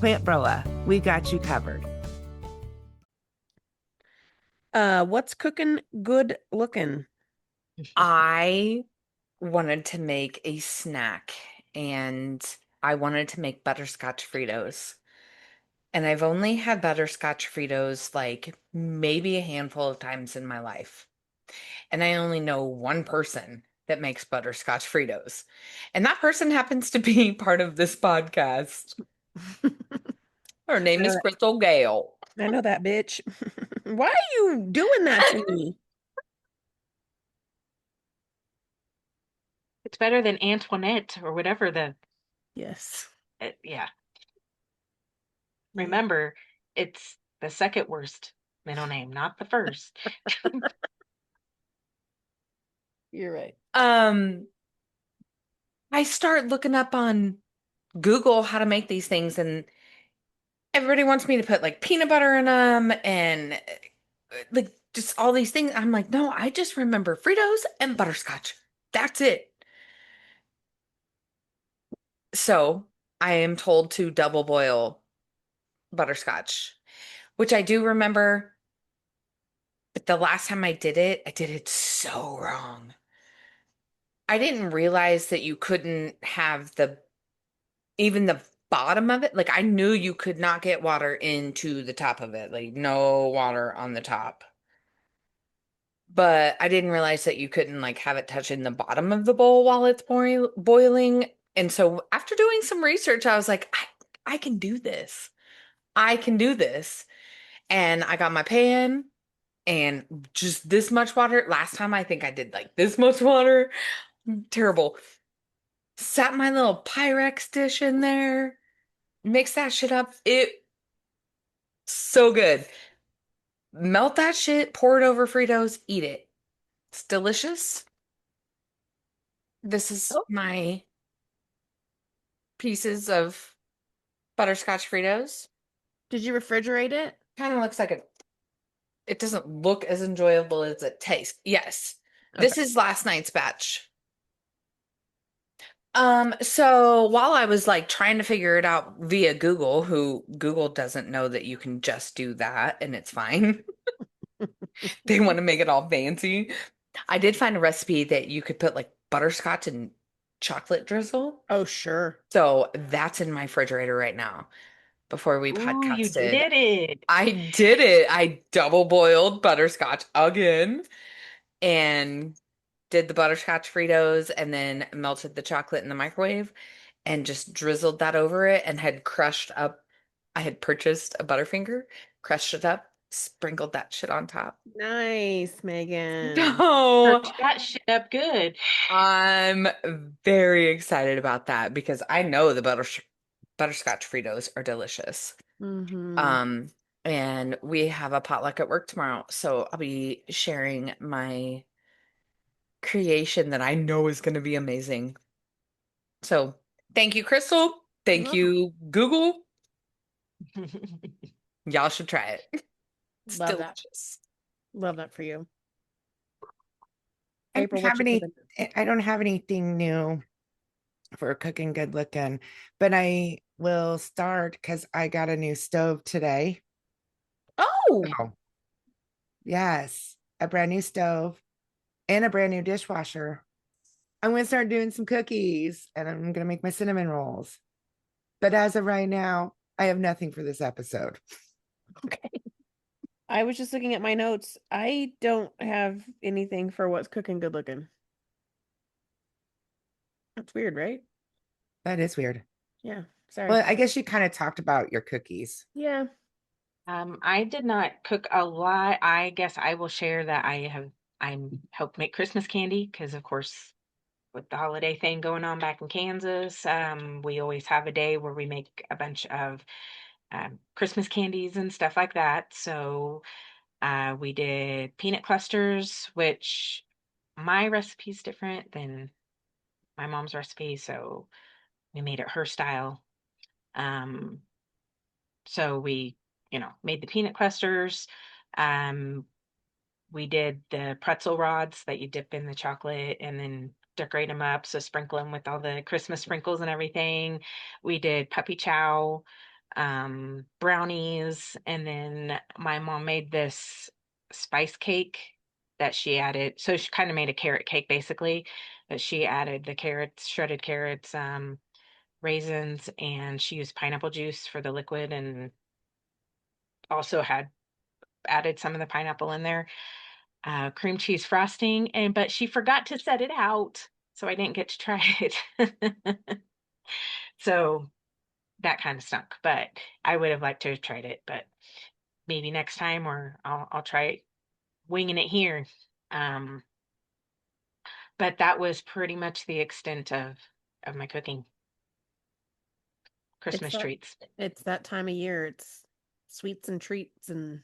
Plantbrella, we got you covered. What's cooking good looking? I wanted to make a snack, and I wanted to make butterscotch Fritos. And I've only had butterscotch Fritos like maybe a handful of times in my life. And I only know one person that makes butterscotch Fritos. And that person happens to be part of this podcast. Her I name know is that. Crystal Gale. I know that bitch. Why are you doing that to me? it's better than Antoinette or whatever Yes. yeah. Yeah. Remember, it's the second worst middle name, not the first. You're right. I start looking up on Google how to make these things, and everybody wants me to put like peanut butter in them and like just all these things. I'm like, no, I just remember Fritos and butterscotch. That's it. So I am told to double boil butterscotch, which I do remember, but the last time I did it so wrong. I didn't realize that you couldn't have even the bottom of it. Like I knew you could not get water into the top of it, like no water on the top. But I didn't realize that you couldn't like have it touching the bottom of the bowl while it's boiling. And so after doing some research, I was like, I can do this. I can do this. And I got my pan and just this much water. Last time I think I did like this much water. Terrible. Set my little Pyrex dish in there, mix that shit up. It so good. Melt that shit, pour it over Fritos, eat it. It's delicious. This is Oh, my pieces of butterscotch Fritos. did you refrigerate it? Kind of looks like it doesn't look as enjoyable as it tastes. Yes. Okay. This is last night's batch. So while I was like trying to figure it out via Google, who Google doesn't know that you can just do that and it's fine. They want to make it all fancy. I did find a recipe that you could put like butterscotch and chocolate drizzle. Oh, sure. So that's in my refrigerator right now. Before we Ooh, you podcasted, did it. I did it. I double boiled butterscotch again and did the butterscotch Fritos and then melted the chocolate in the microwave and just drizzled that over it and had crushed up. I had purchased a Butterfinger, crushed it up, sprinkled that shit on top. Nice, Megan. No, Search that shit up good. I'm very excited about that because I know the butterscotch Fritos are delicious. Mm-hmm. Um, and we have a potluck at work tomorrow, so I'll be sharing my creation that I know is going to be amazing. So, thank you, Crystal. You're Thank welcome. you, Google. Y'all should try it. It's Love that. delicious. Love that for you. I April, don't what have you any cooking? I don't have anything new for cooking good looking, but I will start because I got a new stove today. Oh, Oh, yes, a brand new stove and a brand new dishwasher. I'm gonna start doing some cookies and I'm gonna make my cinnamon rolls. But as of right now, I have nothing for this episode. okay. I was just looking at my notes. I don't have anything for what's cooking good looking. That's weird, right? That is weird. Yeah. Sorry. Well, I guess you kind of talked about your cookies. Yeah. I did not cook a lot. I guess I will share that I'm helped make Christmas candy because of course with the holiday thing going on back in Kansas, we always have a day where we make a bunch of Christmas candies and stuff like that. So we did peanut clusters, which my recipe is different than my mom's recipe, so we made it her style. Um, so we, made the peanut clusters. Um, we did the pretzel rods that you dip in the chocolate and then decorate them up. So sprinkle them with all the Christmas sprinkles and everything. We did puppy chow, brownies, and then my mom made this spice cake that she added. So she kind of made a carrot cake basically, but she added the carrots, shredded carrots, raisins, and she used pineapple juice for the liquid and also had added some of the pineapple in there, cream cheese frosting, and but she forgot to set it out, so I didn't get to try it. So that kind of stunk, but I would have liked to have tried it, but maybe next time, or I'll try winging it here. Um, but that was pretty much the extent of my cooking. It's Christmas that treats. it's that time of year. It's sweets and treats, and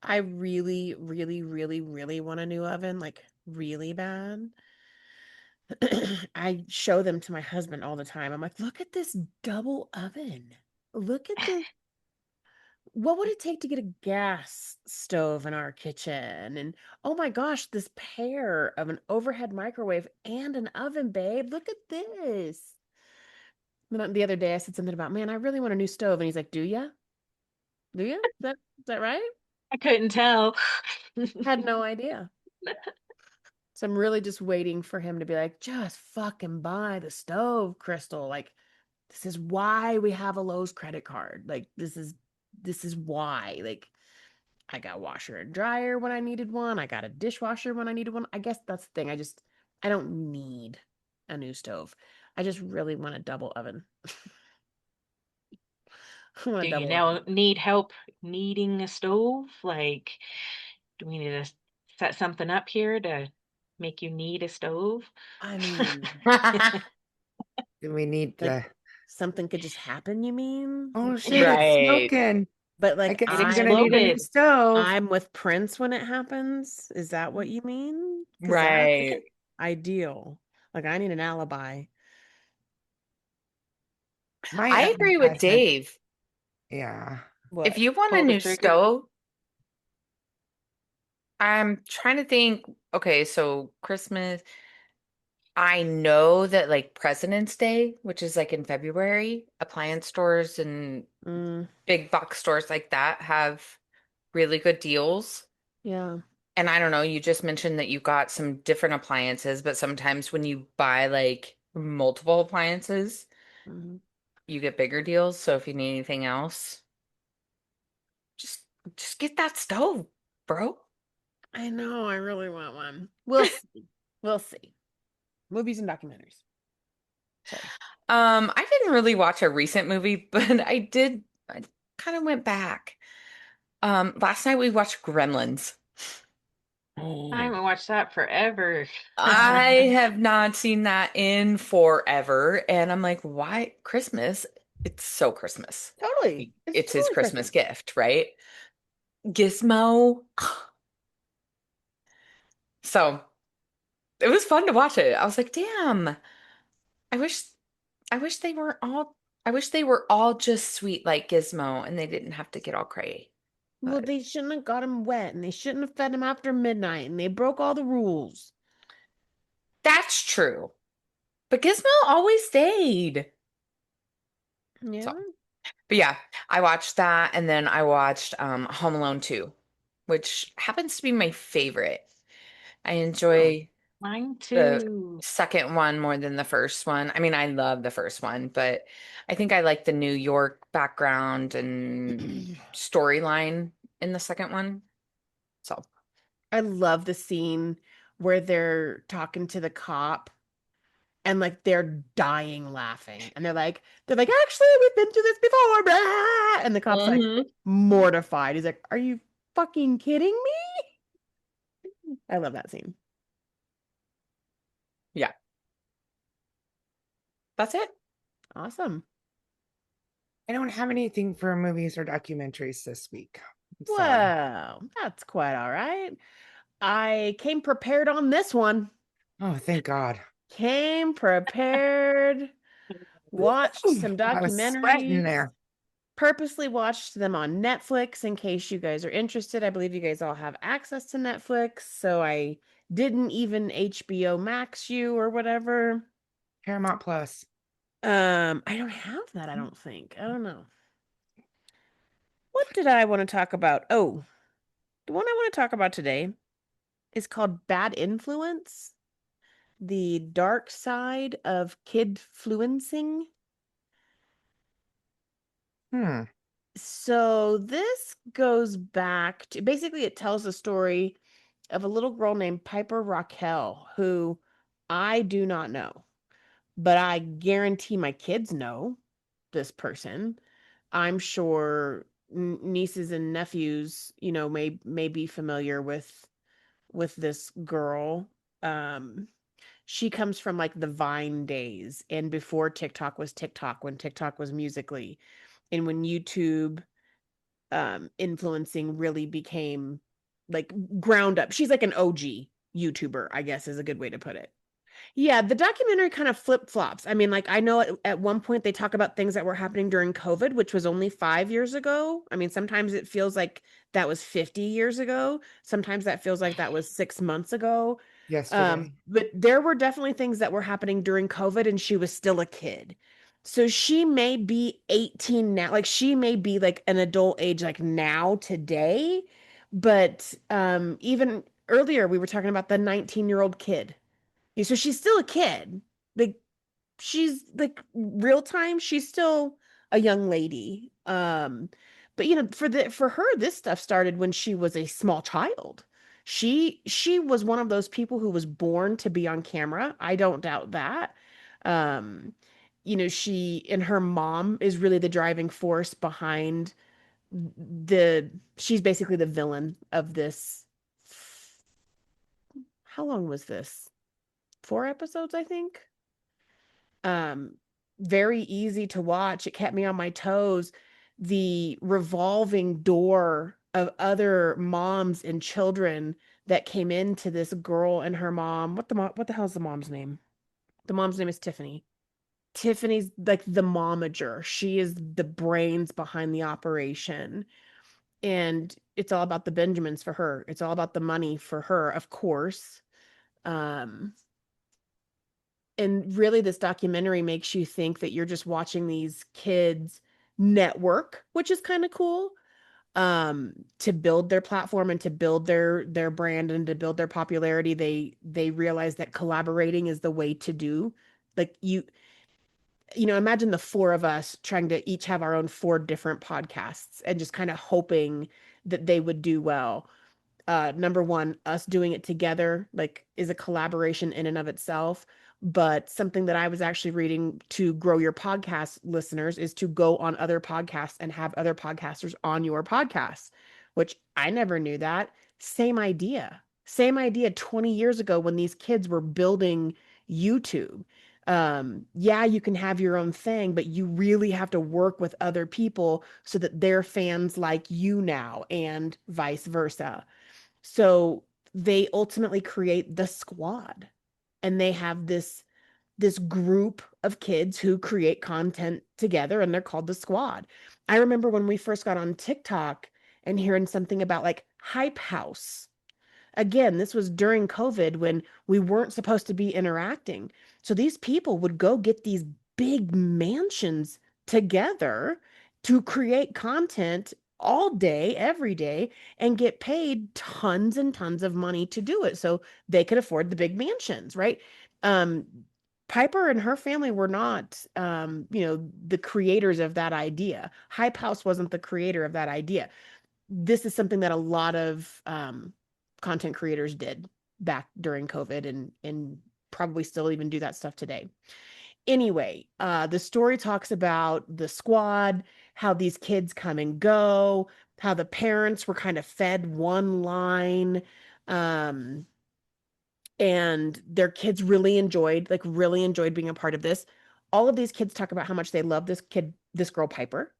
I really, really, really, really want a new oven, like really bad. I show them to my husband all the time. I'm like, look at this double oven. Look at the what would it take to get a gas stove in our kitchen? And oh my gosh, this pair of an overhead microwave and an oven, babe. Look at this. The other day I said something about, man, I really want a new stove. And he's like, do ya? Do ya? Is that right? I couldn't tell. Had no idea. So I'm really just waiting for him to be like, just fucking buy the stove, Crystal. Like, this is why we have a Lowe's credit card. Like, this is why. Like, I got washer and dryer when I needed one. I got a dishwasher when I needed one. I guess that's the thing. I don't need a new stove. I just really want a double oven. I want Do a you double now oven. need help needing a stove? Like, do we need to set something up here to make you need a stove? I mean, Do we need like to? something could just happen, you mean? Oh Like, shit, it's Right. smoking. but I like guess It I'm gonna need a new exploded. stove. I'm with Prince when it happens. Is that what you mean? Because that's Right. ideal. Like I need an alibi. My I oven agree with hasn't. Dave. Yeah. If What? you want a Pull the new trigger. stove, I'm trying to think. Okay, so Christmas, I know that like President's Day, which is like in February, appliance stores and Mm, big box stores like that have really good deals. yeah. And I don't know, you just mentioned that you got some different appliances, but sometimes when you buy like multiple appliances, Mhm. you get bigger deals. So if you need anything else, just just get that stove, bro. I know. I really want one. We'll see. We'll see. Movies and documentaries. Sorry. I didn't really watch a recent movie, but I kind of went back. Last night we watched Gremlins. I Oh. haven't watched that forever. I have not seen that in forever, and I'm like, why Christmas? It's so Christmas. Totally. It's It's his totally Christmas Christmas. gift, right? Gizmo. So it was fun to watch it. I was like, damn, I wish I wish they weren't all I wish they were all just sweet like Gizmo and they didn't have to get all cray. Well, But they shouldn't have got him wet and they shouldn't have fed him after midnight and they broke all the rules. that's true. But Gizmo always stayed. Yeah. So, but yeah, I watched that and then I watched Home Alone 2, which happens to be my favorite. I Oh. enjoy Mine the too. second one more than the first one. I mean, I love the first one, but I think I like the New York background and storyline in the second one. So, I love the scene where they're talking to the cop and like they're dying laughing and they're like actually we've been through this before blah! And the cop's like mhm. mortified. He's like, are you fucking kidding me? I love that scene. Yeah, that's it. Awesome. I don't have anything for movies or documentaries this week. I'm sorry. Well, that's quite all right. I came prepared on this one. Oh, thank God. Came prepared. Watched Whew, some I was sweating documentaries. there. Purposely watched them on Netflix in case you guys are interested. I believe you guys all have access to Netflix, so I didn't even HBO Max you or whatever. Paramount Plus. I don't have that, I don't think. I don't know. What did I want to talk about? Oh, the one I want to talk about today is called Bad Influence: The Dark Side of Kid Fluencing. Hmm. So this goes back to basically it tells the story of a little girl named Piper Raquel who I do not know, but I guarantee my kids know this person. I'm sure nieces and nephews, may be familiar with this girl. She comes from like the Vine days and before TikTok was TikTok, when TikTok was Musically, and when YouTube influencing really became like ground up. She's like an OG YouTuber, I guess is a good way to put it. Yeah, the documentary kind of flip-flops. I mean, like I know at one point they talk about things that were happening during COVID, which was only 5 years ago. I mean, sometimes it feels like that was 50 years ago. Sometimes that feels like that was 6 months ago. Yesterday. But there were definitely things that were happening during COVID and she was still a kid. So she may be 18 now, like she may be like an adult age like now today, but even earlier we were talking about the 19-year-old kid. Yeah, so she's still a kid. Like she's like real time, she's still a young lady. But for her, this stuff started when she was a small child. She was one of those people who was born to be on camera. I don't doubt that. Um, she and her mom is really the driving force behind she's basically the villain of this. How long was this? 4 episodes, I think. Um, Very easy to watch. It kept me on my toes. The revolving door of other moms and children that came into this girl and her mom. What the hell's the mom's name? The mom's name is Tiffany. Tiffany's like the momager. She is the brains behind the operation. And it's all about the Benjamins for her. It's all about the money for her, of course. Um, and really this documentary makes you think that you're just watching these kids network, which is kind of cool, to build their platform and to build their brand and to build their popularity. They realize that collaborating is the way to do. Like imagine the four of us trying to each have our own four different podcasts and just kind of hoping that they would do well. Number one, us doing it together, like, is a collaboration in and of itself. But something that I was actually reading to grow your podcast listeners is to go on other podcasts and have other podcasters on your podcast, which I never knew that. Same idea. Same idea 20 years ago when these kids were building YouTube. Yeah, you can have your own thing, but you really have to work with other people so that they're fans like you now and vice versa. So they ultimately create the squad and they have this group of kids who create content together and they're called the squad. I remember when we first got on TikTok and hearing something about like Hype House. Again, this was during COVID when we weren't supposed to be interacting. So these people would go get these big mansions together to create content all day, every day, and get paid tons and tons of money to do it. So they could afford the big mansions, right? Um, Piper and her family were not, the creators of that idea. Hype House wasn't the creator of that idea. This is something that a lot of content creators did back during COVID and probably still even do that stuff today. Anyway, the story talks about the squad, how these kids come and go, how the parents were kind of fed one line, um, and their kids really enjoyed being a part of this. All of these kids talk about how much they love this girl Piper.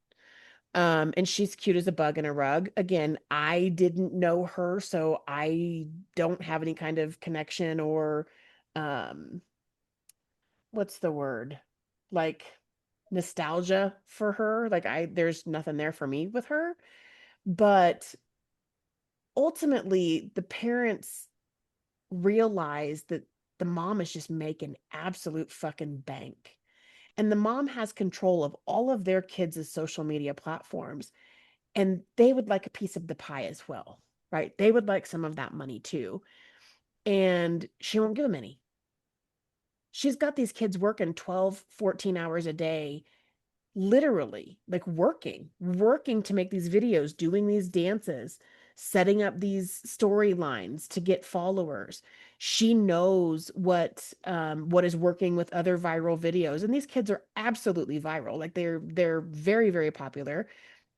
And she's cute as a bug in a rug. Again, I didn't know her, so I don't have any kind of connection or um what's the word? Like nostalgia for her. Like there's nothing there for me with her. But ultimately, the parents realize that the mom is just making absolute fucking bank. And the mom has control of all of their kids' social media platforms. And they would like a piece of the pie as well, right? They would like some of that money too. And she won't give them any. She's got these kids working 12, 14 hours a day, literally, like working to make these videos, doing these dances, setting up these storylines to get followers. She knows what is working with other viral videos, and these kids are absolutely viral. Like they're very, very popular.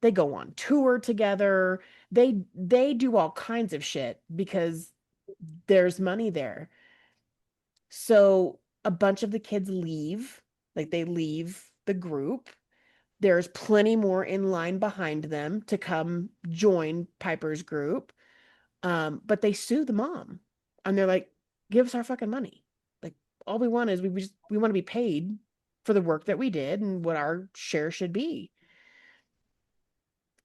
They go on tour together. They do all kinds of shit because there's money there. So a bunch of the kids leave, like they leave the group. There's plenty more in line behind them to come join Piper's group. But they sue the mom and they're like, give us our fucking money. Like all we want is we want to be paid for the work that we did and what our share should be.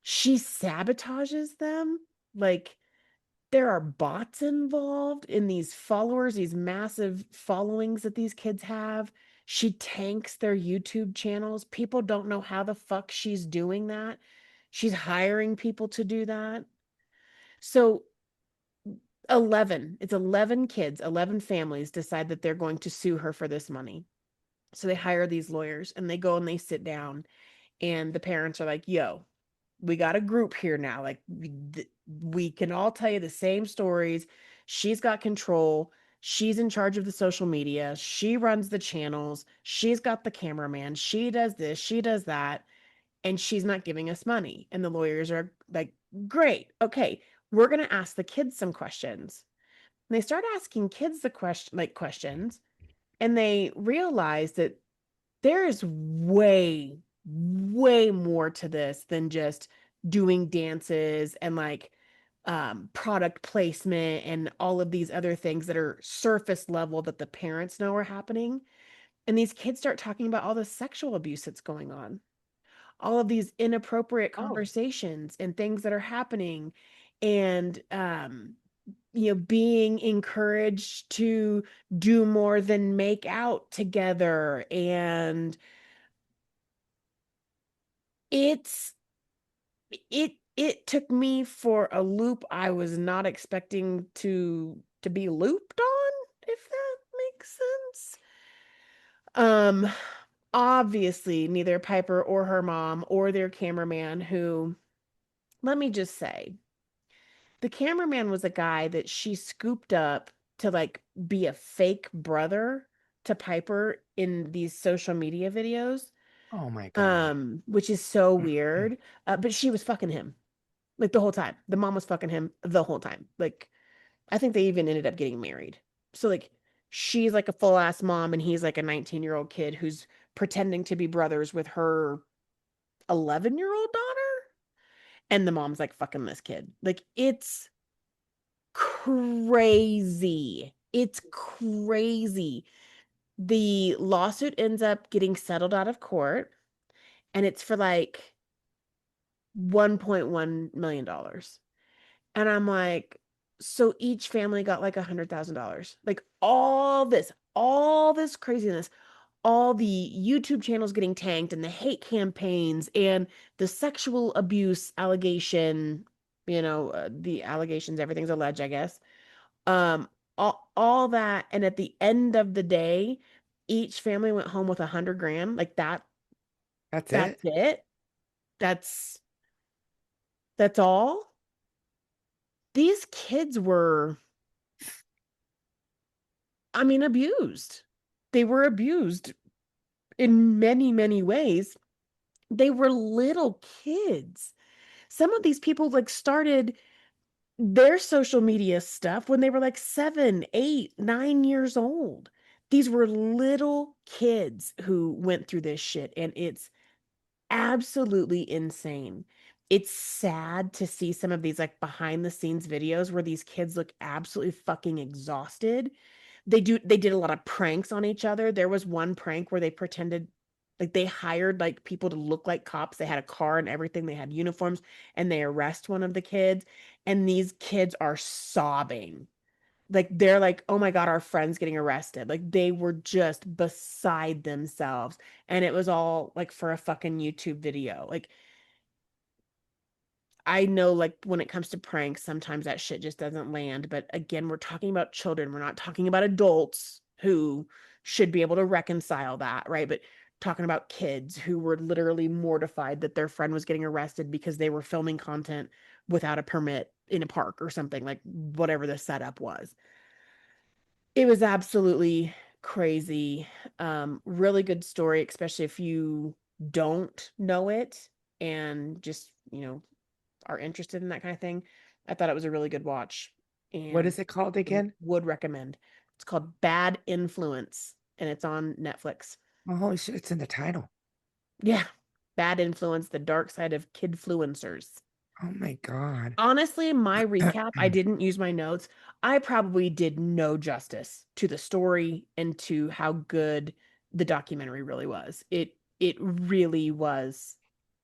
She sabotages them. Like, there are bots involved in these followers, these massive followings that these kids have. She tanks their YouTube channels. People don't know how the fuck she's doing that. She's hiring people to do that. So 11 kids, 11 families decide that they're going to sue her for this money. So they hire these lawyers and they go and they sit down, and the parents are like, yo, we got a group here now. Like, we can all tell you the same stories. She's got control. She's in charge of the social media. She runs the channels. She's got the cameraman. She does this. She does that. And she's not giving us money. And the lawyers are like, great. Okay. We're going to ask the kids some questions. And they start asking kids the questions, and they realize that there is way, way more to this than just doing dances and like product placement and all of these other things that are surface level that the parents know are happening. And these kids start talking about all the sexual abuse that's going on, all of these inappropriate Oh, conversations and things that are happening, and being encouraged to do more than make out together. And it's it took me for a loop I was not expecting to be looped on, if that makes sense. um Obviously neither Piper or her mom or their cameraman, who, let me just say, the cameraman was a guy that she scooped up to like be a fake brother to Piper in these social media videos, Oh my God. which is so weird. But she was fucking him like the whole time. The mom was fucking him the whole time. Like, I think they even ended up getting married. So like, she's like a full ass mom and he's like a 19-year-old kid who's pretending to be brothers with her 11-year-old daughter. And the mom's like fucking this kid. Like, it's crazy. It's crazy. The lawsuit ends up getting settled out of court, and it's for like $1.1 million. And I'm like, so each family got like $100,000. Like, all this craziness, all the YouTube channels getting tanked and the hate campaigns and the sexual abuse allegation, the allegations, everything's alleged, I guess. Um, all that. And at the end of the day, each family went home with 100 grand. Like That's that's it. it. That's that's all. These kids were, I mean, abused. They were abused in many, many ways. They were little kids. Some of these people like started their social media stuff when they were like 7, 8, 9 years old. These were little kids who went through this shit, and it's absolutely insane. It's sad to see some of these like behind the scenes videos where these kids look absolutely fucking exhausted. They did a lot of pranks on each other. There was one prank where they pretended, like, they hired like people to look like cops. They had a car and everything. They had uniforms, and they arrest one of the kids, and these kids are sobbing. Like, they're like, "Oh my God, our friend's getting arrested." Like, they were just beside themselves, and it was all like for a fucking YouTube video. Like, I know, like, when it comes to pranks, sometimes that shit just doesn't land. But again, we're talking about children. We're not talking about adults who should be able to reconcile that, right? But talking about kids who were literally mortified that their friend was getting arrested because they were filming content without a permit in a park or something, like whatever the setup was. It was absolutely crazy. Really good story, especially if you don't know it and just, are interested in that kind of thing. I thought it was a really good watch What and is it called again? would recommend. It's called Bad Influence, and it's on Netflix. Oh, holy shit, it's in the title. Yeah. Bad Influence, the dark side of kidfluencers. Oh my God. Honestly, my recap, I didn't use my notes. I probably did no justice to the story and to how good the documentary really was. It really was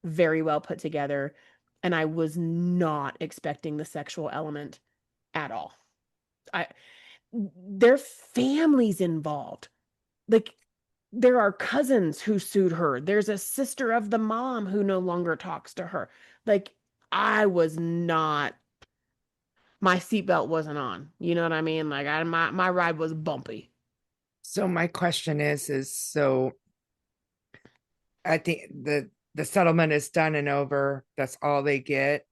very well put together, and I was not expecting the sexual element at all. I Their families involved. Like there are cousins who sued her. There's a sister of the mom who no longer talks to her. Like I was not my seatbelt wasn't on. You know what I mean? Like my ride was bumpy. So my question is so at the settlement is done and over. That's all they get.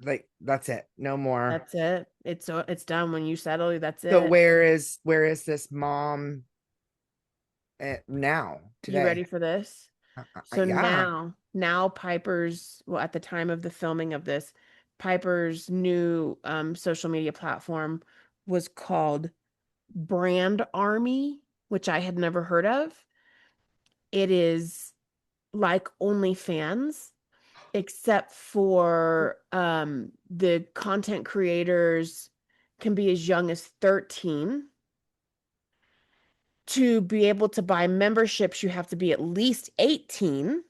Like that's it. No more. That's it. It's done when you settle. That's So it. where is this mom now You ready today? for this? So Yeah. now Piper's, well, at the time of the filming of this, Piper's new social media platform was called Brand Army, which I had never heard of. It is like OnlyFans, except for the content creators can be as young as 13. To be able to buy memberships, you have to be at least 18,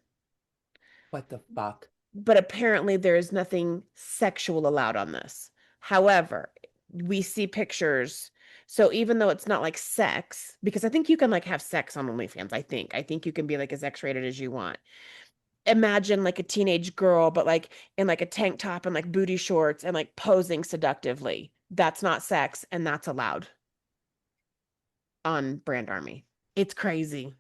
What the fuck? but apparently there is nothing sexual allowed on this. However, we see pictures. So even though it's not like sex, because I think you can like have sex on OnlyFans, I think you can be like as X-rated as you want. Imagine like a teenage girl, but like in like a tank top and like booty shorts and like posing seductively. That's not sex, and that's allowed on Brand Army. It's crazy.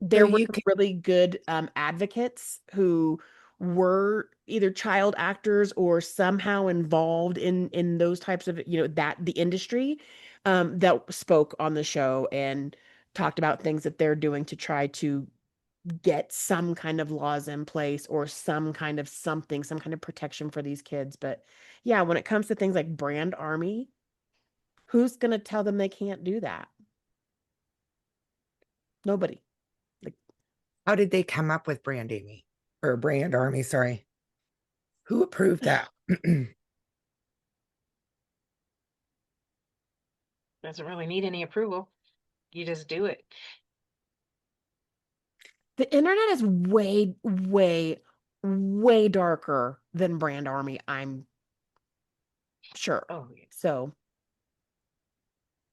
So There were you some can really good advocates who were either child actors or somehow involved in those types of, that the industry, that spoke on the show and talked about things that they're doing to try to get some kind of laws in place or some kind of something, some kind of protection for these kids. But yeah, when it comes to things like Brand Army, who's going to tell them they can't do that? Nobody. Like, how did they come up with Brand Amy or Brand Army? Sorry. Who approved that? Doesn't really need any approval. You just do it. the internet is way, way, way darker than Brand Army, I'm sure. Oh, yeah. So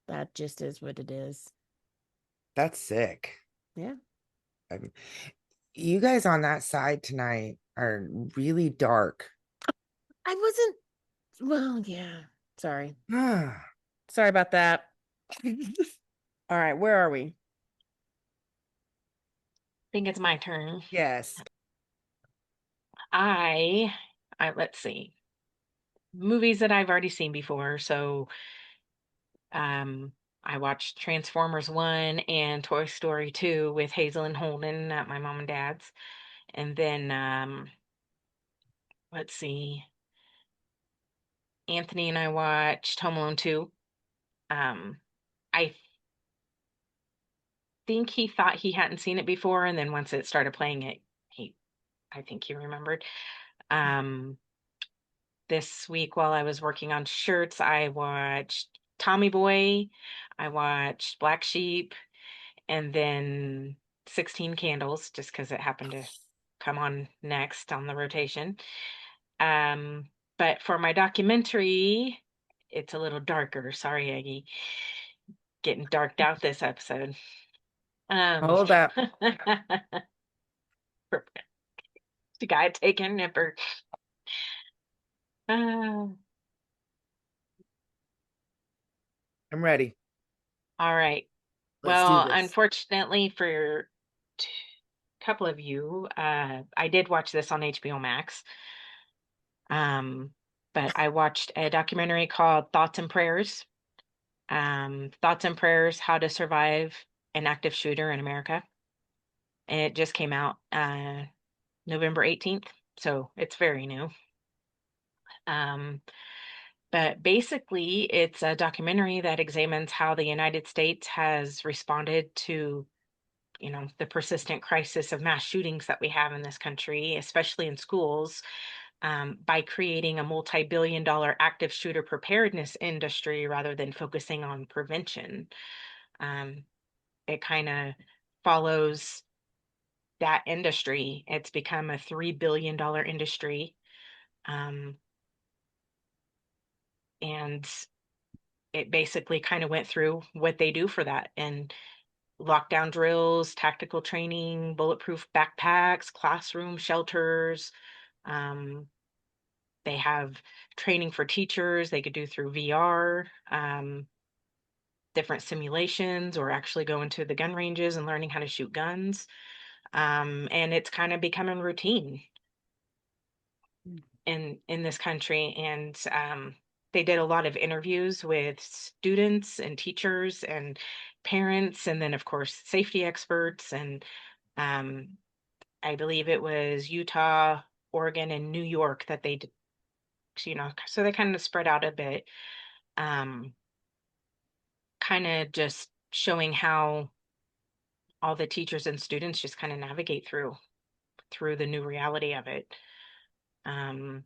that just is what it is. That's sick. Yeah. Um, you guys on that side tonight are really dark. I wasn't, well, yeah. Sorry. Yes. Sorry about that. All right, where are we? Think it's my turn. Yes. I, let's see, movies that I've already seen before. So, um, I watched Transformers 1 and Toy Story 2 with Hazel and Holden at my mom and dad's. And then, let's see, Anthony and I watched Home Alone 2. Um, I think he thought he hadn't seen it before, and then once it started playing it, I think he remembered. Um, this week while I was working on shirts, I watched Tommy Boy, I watched Black Sheep, and then 16 Candles, just because it happened to come on next on the rotation. Um, but for my documentary, it's a little darker. Sorry, Aggie. Getting darked out this episode. Um, Hold up. the guy taking nipper. Uh, I'm ready. all right. Let's do Well, this. unfortunately for a couple of you, I did watch this on HBO Max. Um, but I watched a documentary called Thoughts and Prayers. Thoughts and Prayers: How to Survive an Active Shooter in America. And it just came out November 18th, so it's very new. Um, but basically, it's a documentary that examines how the United States has responded to the persistent crisis of mass shootings that we have in this country, especially in schools, by creating a multi-billion-dollar active shooter preparedness industry rather than focusing on prevention. It kind of follows that industry. It's become a $3 billion industry. And it basically kind of went through what they do for that, and lockdown drills, tactical training, bulletproof backpacks, classroom shelters. Um, they have training for teachers they could do through VR, different simulations, or actually go into the gun ranges and learning how to shoot guns. And it's kind of becoming routine in this country. And they did a lot of interviews with students and teachers and parents, and then of course safety experts. And um, I believe it was Utah, Oregon, and New York that they did, so they kind of spread out a bit, um, kind of just showing how all the teachers and students just kind of navigate through the new reality of it. Um,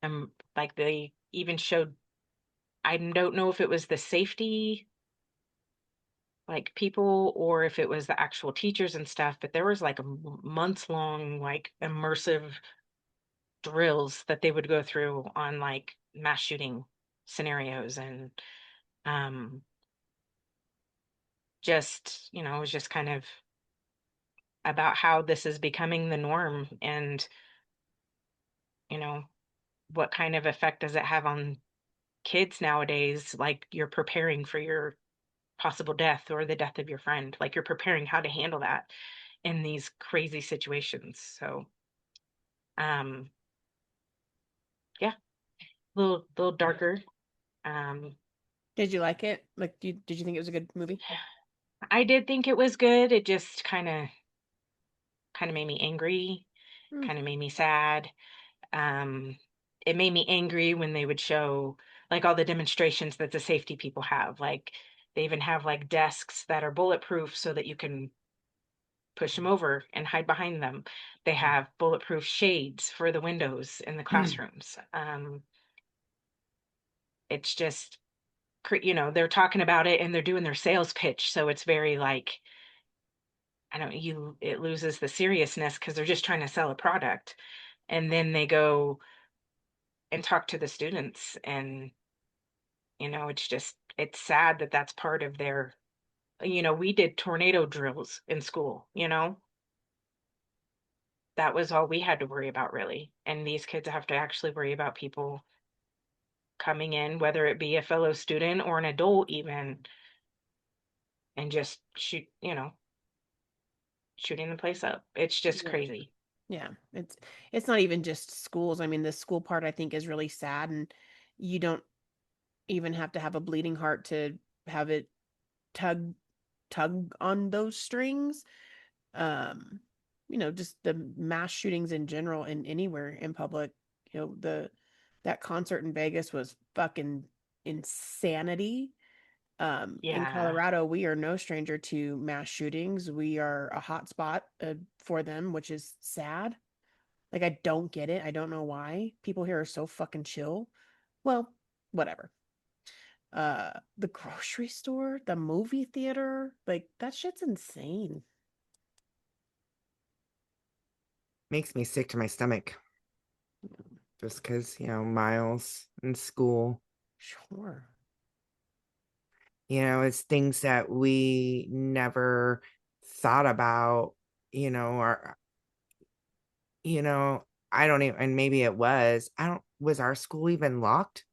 and like they even showed, I don't know if it was the safety like people or if it was the actual teachers and stuff, but there was like a months long like immersive drills that they would go through on like mass shooting scenarios. And um just it was just kind of about how this is becoming the norm. And you know what kind of effect does it have on kids nowadays? Like you're preparing for your possible death or the death of your friend, like you're preparing how to handle that in these crazy situations. So um yeah, little darker. um Did you like it? Like, did you think it was a good movie? I did think it was good. It just kind of made me angry, Mm. kind of made me sad. um it made me angry when they would show like all the demonstrations that the safety people have. Like they even have like desks that are bulletproof so that you can push them over and hide behind them. They have bulletproof shades for the windows in the classrooms. It's just, they're talking about it and they're doing their sales pitch. So it's very like, I don't, it loses the seriousness because they're just trying to sell a product. And then they go and talk to the students. And, it's sad that that's part of their, we did tornado drills in school. That was all we had to worry about, really. And these kids have to actually worry about people coming in, whether it be a fellow student or an adult, even, and just shooting the place up. It's just Yeah. crazy. Yeah, it's not even just schools. I mean, the school part I think is really sad, and you don't even have to have a bleeding heart to have it tug tug on those strings. Um, just the mass shootings in general and anywhere in public. That concert in Vegas was fucking insanity. In Yeah. Colorado, we are no stranger to mass shootings. We are a hot spot for them, which is sad. Like, I don't get it. I don't know why people here are so fucking chill. Well, whatever. The grocery store, the movie theater, like that shit's insane. Makes me sick to my stomach just because, Miles in school, Sure. it's things that we never thought about, or, you know, I don't even, and maybe it was, was our school even locked?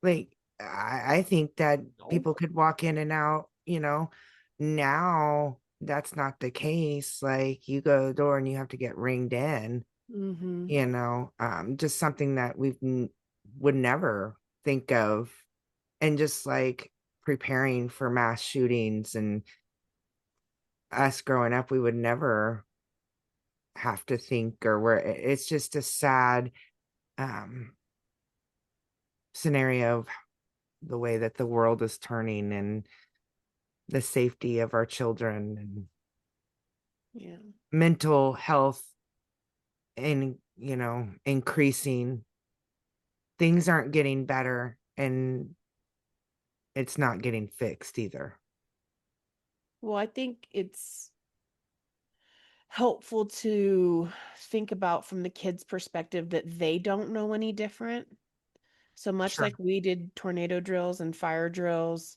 Like, I think that Nope. people could walk in and out, now that's not the case. Like, you go to the door and you have to get ringed in, Mm-hmm. just something that would never think of. And just like preparing for mass shootings, and us growing up, we would never have to think, or where it's just a sad um scenario of the way that the world is turning. And the safety of our children and Yeah. mental health and, increasing. Things aren't getting better and it's not getting fixed either. Well, I think it's helpful to think about from the kids' perspective that they don't know any different. So much Sure. like we did tornado drills and fire drills,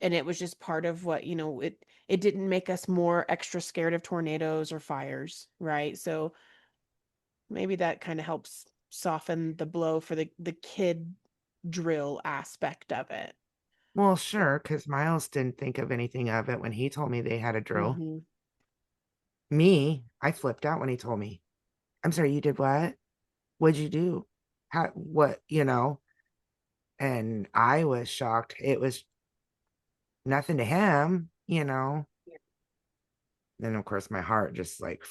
and it was just part of what, it didn't make us more extra scared of tornadoes or fires, right? So maybe that kind of helps soften the blow for the kid drill aspect of it. Well, sure, because Miles didn't think of anything of it when he told me they had a drill. Mm-hmm. Me, I flipped out when he told me. I'm sorry, you did what? What'd you do? How, what, And I was shocked. It was nothing to him. Then, of course, my heart just like,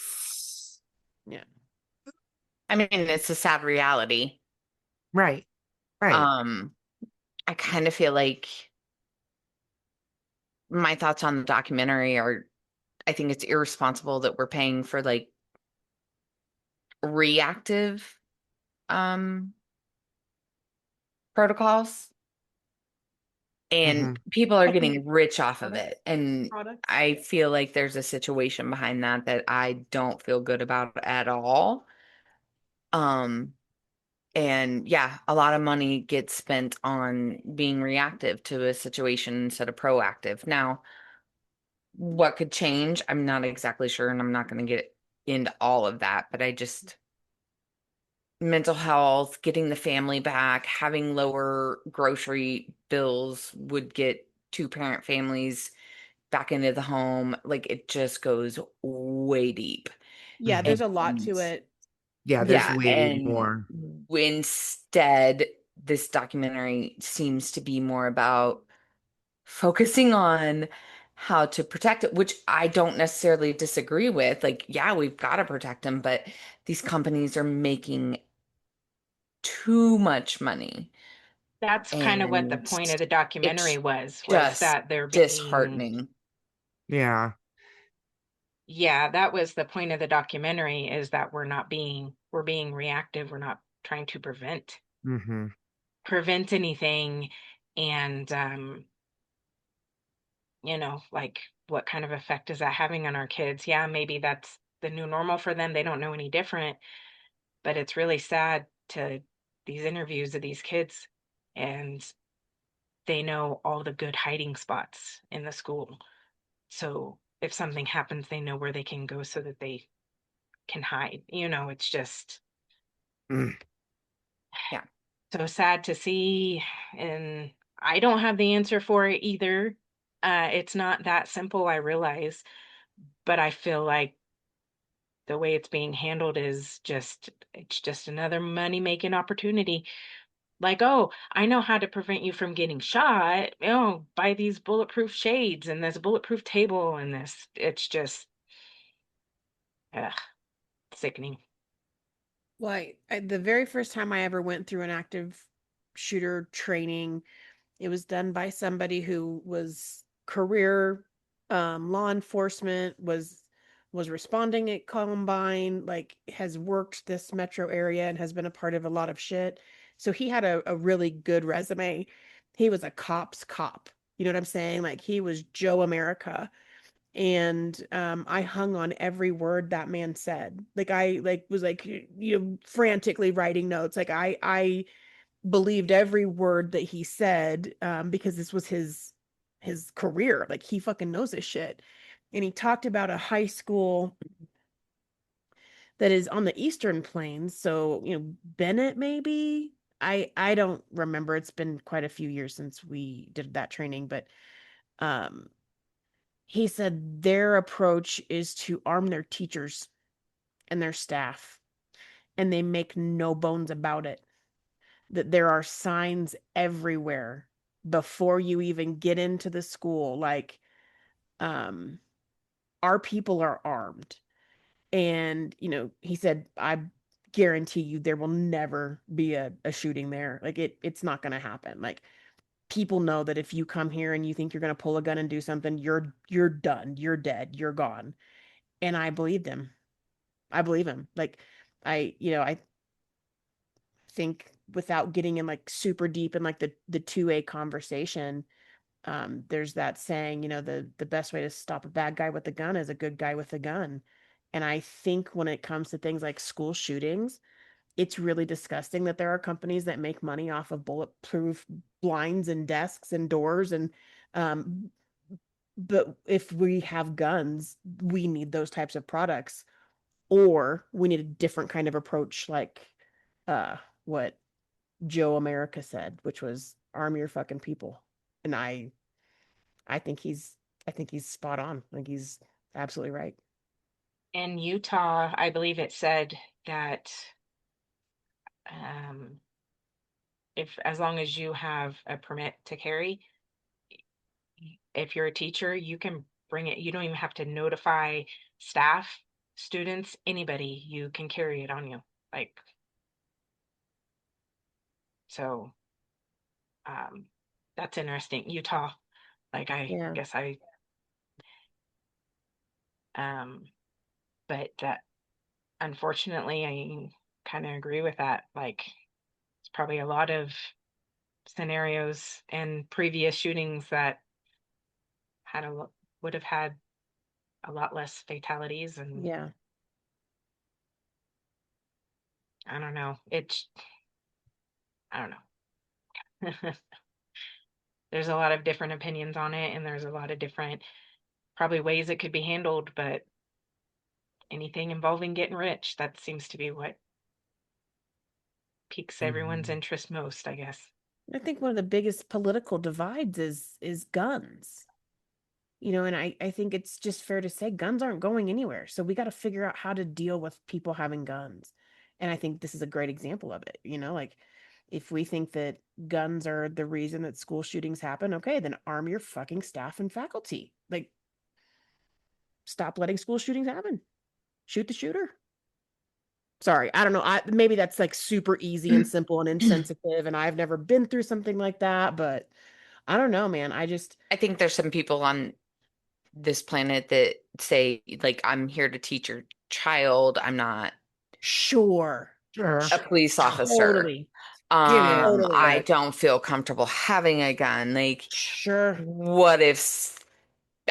Yeah. I mean, it's a sad reality. right, right. Um, I kind of feel like my thoughts on the documentary are I think it's irresponsible that we're paying for like reactive um protocols and Hmm. people are I think getting rich off of products. it. And Products. I feel like there's a situation behind that that I don't feel good about at all. Um, and yeah, a lot of money gets spent on being reactive to a situation instead of proactive. Now, what could change? I'm not exactly sure, and I'm not going to get into all of that, but I just mental health, getting the family back, having lower grocery bills would get two-parent families back into the home. Like it just goes way deep. Yeah, Hmm. there's a lot And to it. Yeah, there's yeah, way and more. instead, this documentary seems to be more about focusing on how to protect it, which I don't necessarily disagree with. Like, yeah, we've got to protect them, but these companies are making too much money. That's kind of what the And point of the documentary it's was just that they're being, disheartening. Yeah. yeah, that was the point of the documentary, is that we're being reactive. We're not trying to Hmm. prevent anything. And, like what kind of effect is that having on our kids? Yeah, maybe that's the new normal for them. They don't know any different, but it's really sad to these interviews of these kids, and they know all the good hiding spots in the school. So if something happens, they know where they can go so that they can hide. It's just Mm. Yeah. so sad to see. And I don't have the answer for it either. It's not that simple, I realize, but I feel like the way it's being handled is it's just another money making opportunity. Like, oh, I know how to prevent you from getting shot. Oh, buy these bulletproof shades and this bulletproof table and this. It's just, ugh, sickening. Well, the very first time I ever went through an active shooter training, it was done by somebody who was career law enforcement, was responding at Columbine, like has worked this metro area and has been a part of a lot of shit. So he had a really good resume. He was a cop's cop. You know what I'm saying? Like he was Joe America. And I hung on every word that man said. Like I was like frantically writing notes. Like I believed every word that he said, because this was his career. Like he fucking knows his shit. And he talked about a high school that is on the Eastern Plains. So, Bennett maybe. I don't remember. It's been quite a few years since we did that training, but um he said their approach is to arm their teachers and their staff, and they make no bones about it. That there are signs everywhere before you even get into the school, like, um our people are armed. And he said, I guarantee you there will never be a shooting there. Like it's not going to happen. Like people know that if you come here and you think you're going to pull a gun and do something, you're done. You're dead. You're gone. And I believed him. I believe him. Like I think without getting in like super deep in like the 2A conversation, there's that saying, the best way to stop a bad guy with a gun is a good guy with a gun. And I think when it comes to things like school shootings, it's really disgusting that there are companies that make money off of bulletproof blinds and desks and doors and um but if we have guns, we need those types of products, or we need a different kind of approach, like what Joe America said, which was arm your fucking people. And I think he's spot on. Like he's absolutely right. In Utah, I believe it said that um, if as long as you have a permit to carry, if you're a teacher, you can bring it. You don't even have to notify staff, students, anybody. You can carry it on you. Like, so um, that's interesting. Utah, like I Yeah. guess um, but unfortunately, I kind of agree with that. Like, it's probably a lot of scenarios and previous shootings that had would have had a lot less fatalities, and Yeah. I don't know. I don't know. There's a lot of different opinions on it, and there's a lot of different probably ways it could be handled, but anything involving getting rich, that seems to be what piques everyone's Mhm. interest most, I guess. I think one of the biggest political divides is guns. And I think it's just fair to say guns aren't going anywhere. So we got to figure out how to deal with people having guns. And I think this is a great example of it. Like if we think that guns are the reason that school shootings happen, okay, then arm your fucking staff and faculty. Like stop letting school shootings happen. Shoot the shooter. Sorry, I don't know. Maybe that's like super easy and simple and insensitive, and I've never been through something like that, but I don't know, man. I think there's some people on this planet that say, like, I'm here to teach your child. I'm not Sure. Sure. a police officer. Totally. Get it. Totally. I But don't feel comfortable having a gun. Like, Sure. what if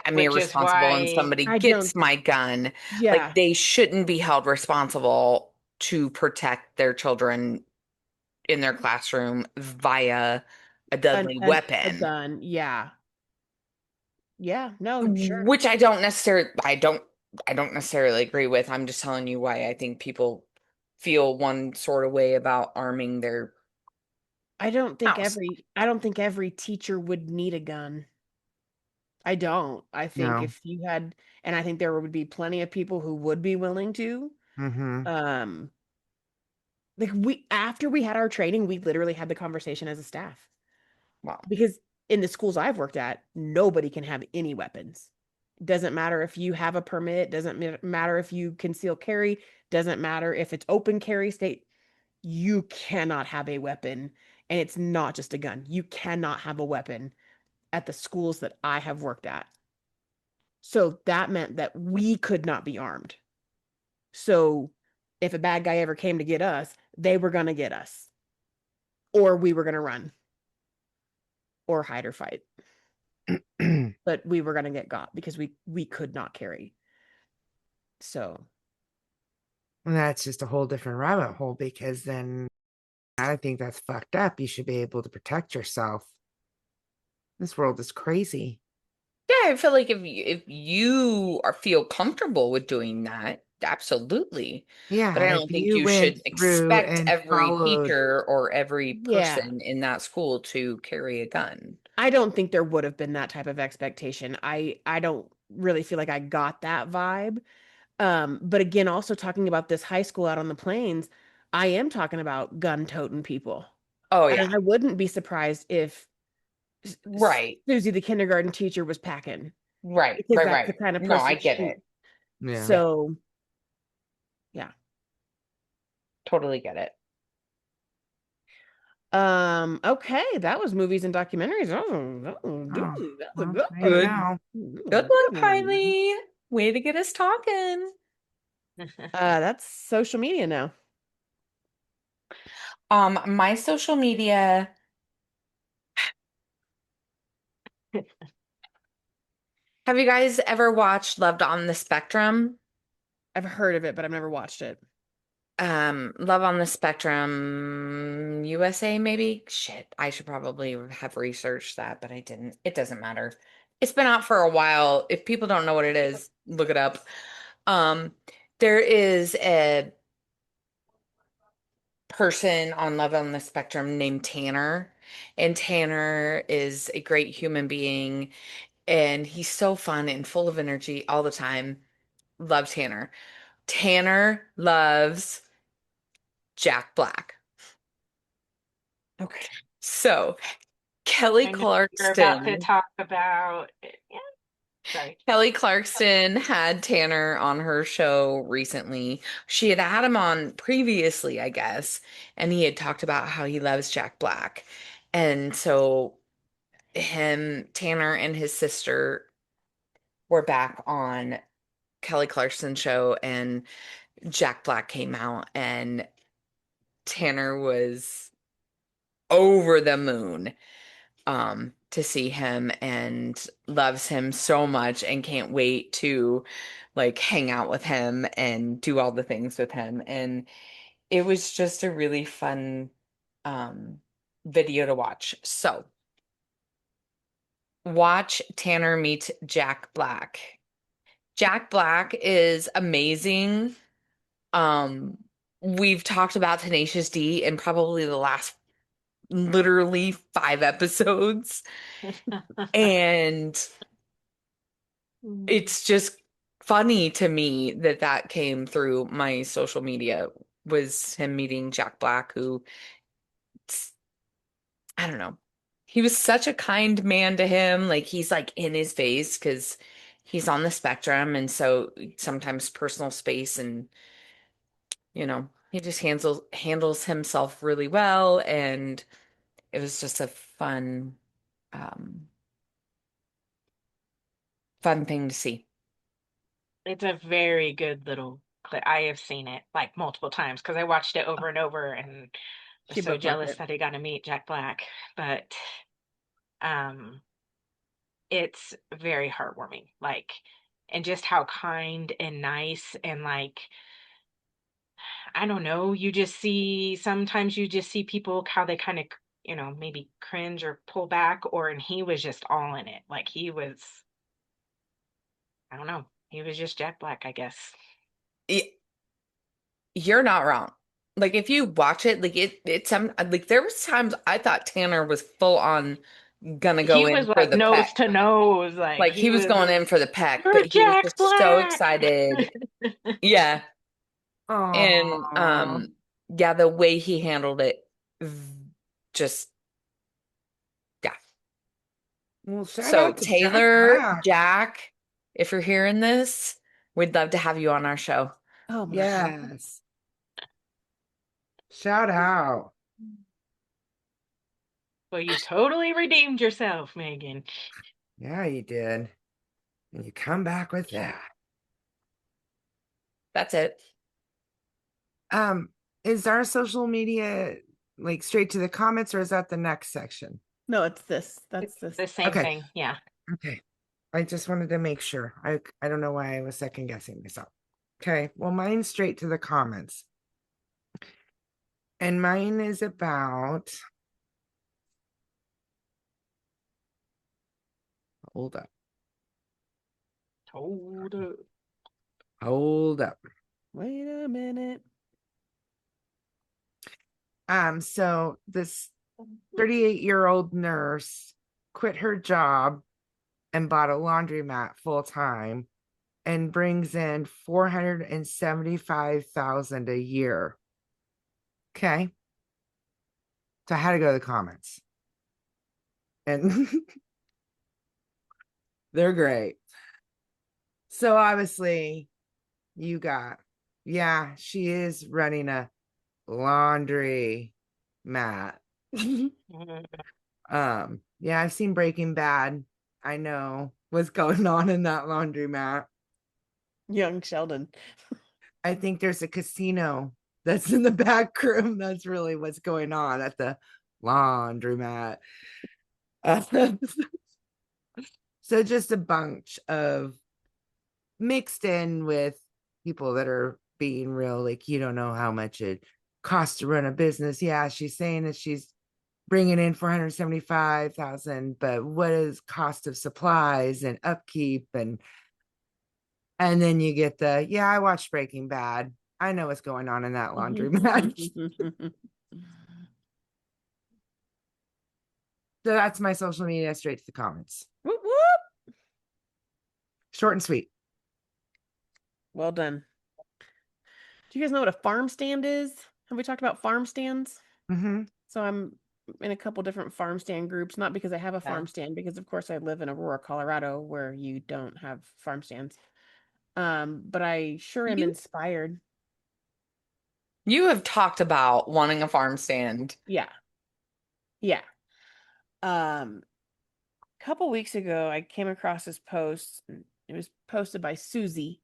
I'm Which is irresponsible and why, somebody I gets don't, my gun? Like, yeah. they shouldn't be held responsible to protect their children in their classroom via a An, deadly an, a weapon. gun. Yeah. Yeah. No, sure. Which I don't necessarily agree with. I'm just telling you why I think people feel one sort of way about arming their house. I don't think every teacher would need a gun. I don't. I think no. if you had, and I think there would be plenty of people who would be willing to. Mm-hmm. Um, like after we had our training, we literally had the conversation as a staff. Wow. Because in the schools I've worked at, nobody can have any weapons. Doesn't matter if you have a permit, doesn't matter if you conceal carry, doesn't matter if it's open carry state, you cannot have a weapon. And it's not just a gun. You cannot have a weapon at the schools that I have worked at. So that meant that we could not be armed. So if a bad guy ever came to get us, they were going to get us, or we were going to run or hide or fight. But we were going to get got because we could not carry. So That's just a whole different rabbit hole because then I think that's fucked up. You should be able to protect yourself. This world is crazy. Yeah, I feel like if you feel comfortable with doing that, absolutely. But Yeah, I and if don't think you you went should through expect and every followed, teacher or every yeah, person in that school to carry a gun. I don't think there would have been that type of expectation. I don't really feel like I got that vibe. But again, also talking about this high school out on the plains, I am talking about gun-toting people. Oh And yeah. I wouldn't be surprised if Right. Susie, the kindergarten teacher, was packing, Right. because Right. that's the Right. kind of No, I person get it. yeah. Yeah, so yeah. totally get it. Okay, that was movies and documentaries. Oh, That was a well, good there you Good. go. one. That was a Good one, good one. Kylie. Way to get us talking. That's social media now. My social media. Have you guys ever watched Loved on the Spectrum? I've heard of it, but I've never watched it. Love on the Spectrum USA, maybe? Shit, I should probably have researched that, but I didn't. It doesn't matter. It's been out for a while. If people don't know what it is, look it up. Um, there is a person on Love on the Spectrum named Tanner, and Tanner is a great human being, and he's so fun and full of energy all the time. Love Tanner. Tanner loves Jack Black. Okay. So Kelly I know you're about to Clarkson. talk about. Yeah, sorry. Kelly Clarkson had Tanner on her show recently. She had him on previously, I guess, and he had talked about how he loves Jack Black. And so Tanner and his sister were back on Kelly Clarkson's show, and Jack Black came out, and Tanner was over the moon to see him and loves him so much and can't wait to like hang out with him and do all the things with him. And it was just a really fun um video to watch. So watch Tanner meet Jack Black. Jack Black is amazing. Um, we've talked about Tenacious D in probably the last literally 5 episodes. And it's just funny to me that that came through my social media was him meeting Jack Black, who I don't know. He was such a kind man to him. Like he's like in his face because he's on the spectrum, and so sometimes personal space and he just handles himself really well, and it was just a um fun thing to see. It's a very good little clip. I have seen it like multiple times because I watched it over and over and was She so bookmarked jealous it. that I got to meet Jack Black. But um, it's very heartwarming. Like, and just how kind and nice and like I don't know, sometimes you just see people how they kind of, maybe cringe or pull back, and he was just all in it. Like he was, I don't know, he was just Jack Black, I guess. Y- You're not wrong. Like if you watch it, like it's some like there was times I thought Tanner was full on gonna go He in was for like the nose peck. to nose, like Like he he was was, going in for the peck, you're but he was Jack just so Black. excited. Yeah. And Oh, yeah, the way he handled it just yeah. well, shout So out to Jack Taylor, Black. Jack, if you're hearing this, we'd love to have you on our show. Oh my God. Yes. Shout out. Well, you totally redeemed yourself, Megan. Yeah, you did. And you come back with that. That's it. Um, is our social media like straight to the comments or is that the next section? No, it's this. It's That's this. the same Okay. thing. Yeah. Okay. I just wanted to make sure. I don't know why I was second guessing myself. Okay. Well, mine's straight to the comments. And mine is about hold up. Hold up. Hold up. Wait a minute. So this 38-year-old nurse quit her job and bought a laundromat full time and brings in 475,000 a year. Okay. So I had to go to the comments. And they're great. So obviously you got, yeah, she is running a laundry mat. Yeah, I've seen Breaking Bad. I know what's going on in that laundromat. Young Sheldon. I think there's a casino that's in the back room. That's really what's going on at the laundromat. So just a bunch of mixed in with people that are being real, like, you don't know how much it costs to run a business. Yeah, she's saying that she's bringing in 475,000, but what is cost of supplies and upkeep, and then you get the, yeah, I watched Breaking Bad. I know what's going on in that laundromat. So that's my social media, straight to the comments. Whoop, whoop. Short and sweet. Well done. Do you guys know what a farm stand is? Have we talked about farm stands? Mm-hmm. So I'm in a couple different farm stand groups, not because I have a farm stand, because of course I live in Aurora, Colorado, where you don't have farm stands. But I sure am You inspired. you have talked about wanting a farm stand. Yeah. Yeah. A couple weeks ago, I came across this post. It was posted by Susie.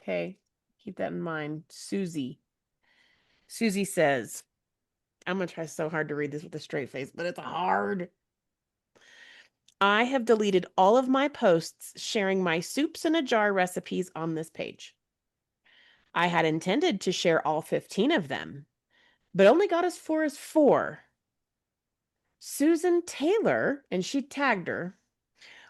Okay. Keep that in mind. Susie. Susie says, I'm going to try so hard to read this with a straight face, but it's hard. I have deleted all of my posts sharing my soups in a jar recipes on this page. I had intended to share all 15 of them, but only got as far as 4. Susan Taylor, and she tagged her,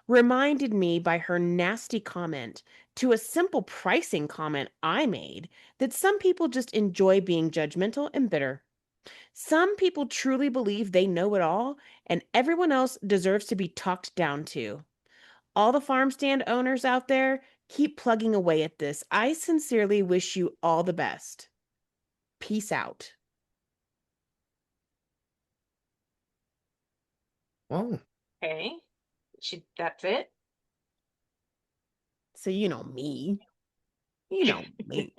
reminded me by her nasty comment to a simple pricing comment I made that some people just enjoy being judgmental and bitter. Some people truly believe they know it all, and everyone else deserves to be talked down to. All the farm stand owners out there, keep plugging away at this. I sincerely wish you all the best. Peace out. Oh, Okay. That's it. So you know me. You know me.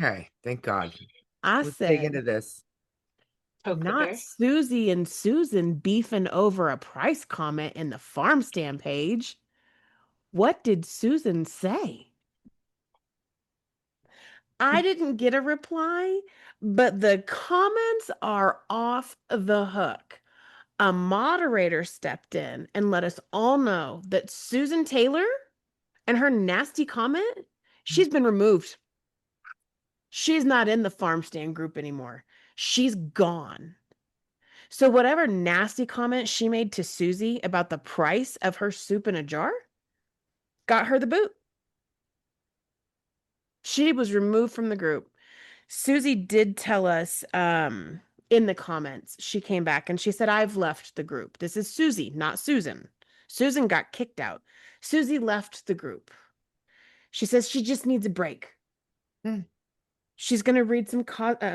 okay. Thank God. I Let's dig into said, this. Poke the not bear. Susie and Susan beefing over a price comment in the farm stand page. What did Susan say? I didn't get a reply, but the comments are off the hook. A moderator stepped in and let us all know that Susan Taylor and her nasty comment, she's been removed. She's not in the farm stand group anymore. She's gone. So whatever nasty comment she made to Susie about the price of her soup in a jar got her the boot. She was removed from the group. Susie did tell us in the comments, she came back and she said, I've left the group. This is Susie, not Susan. Susan got kicked out. Susie left the group. She says she just needs a break. Hmm. She's going to read some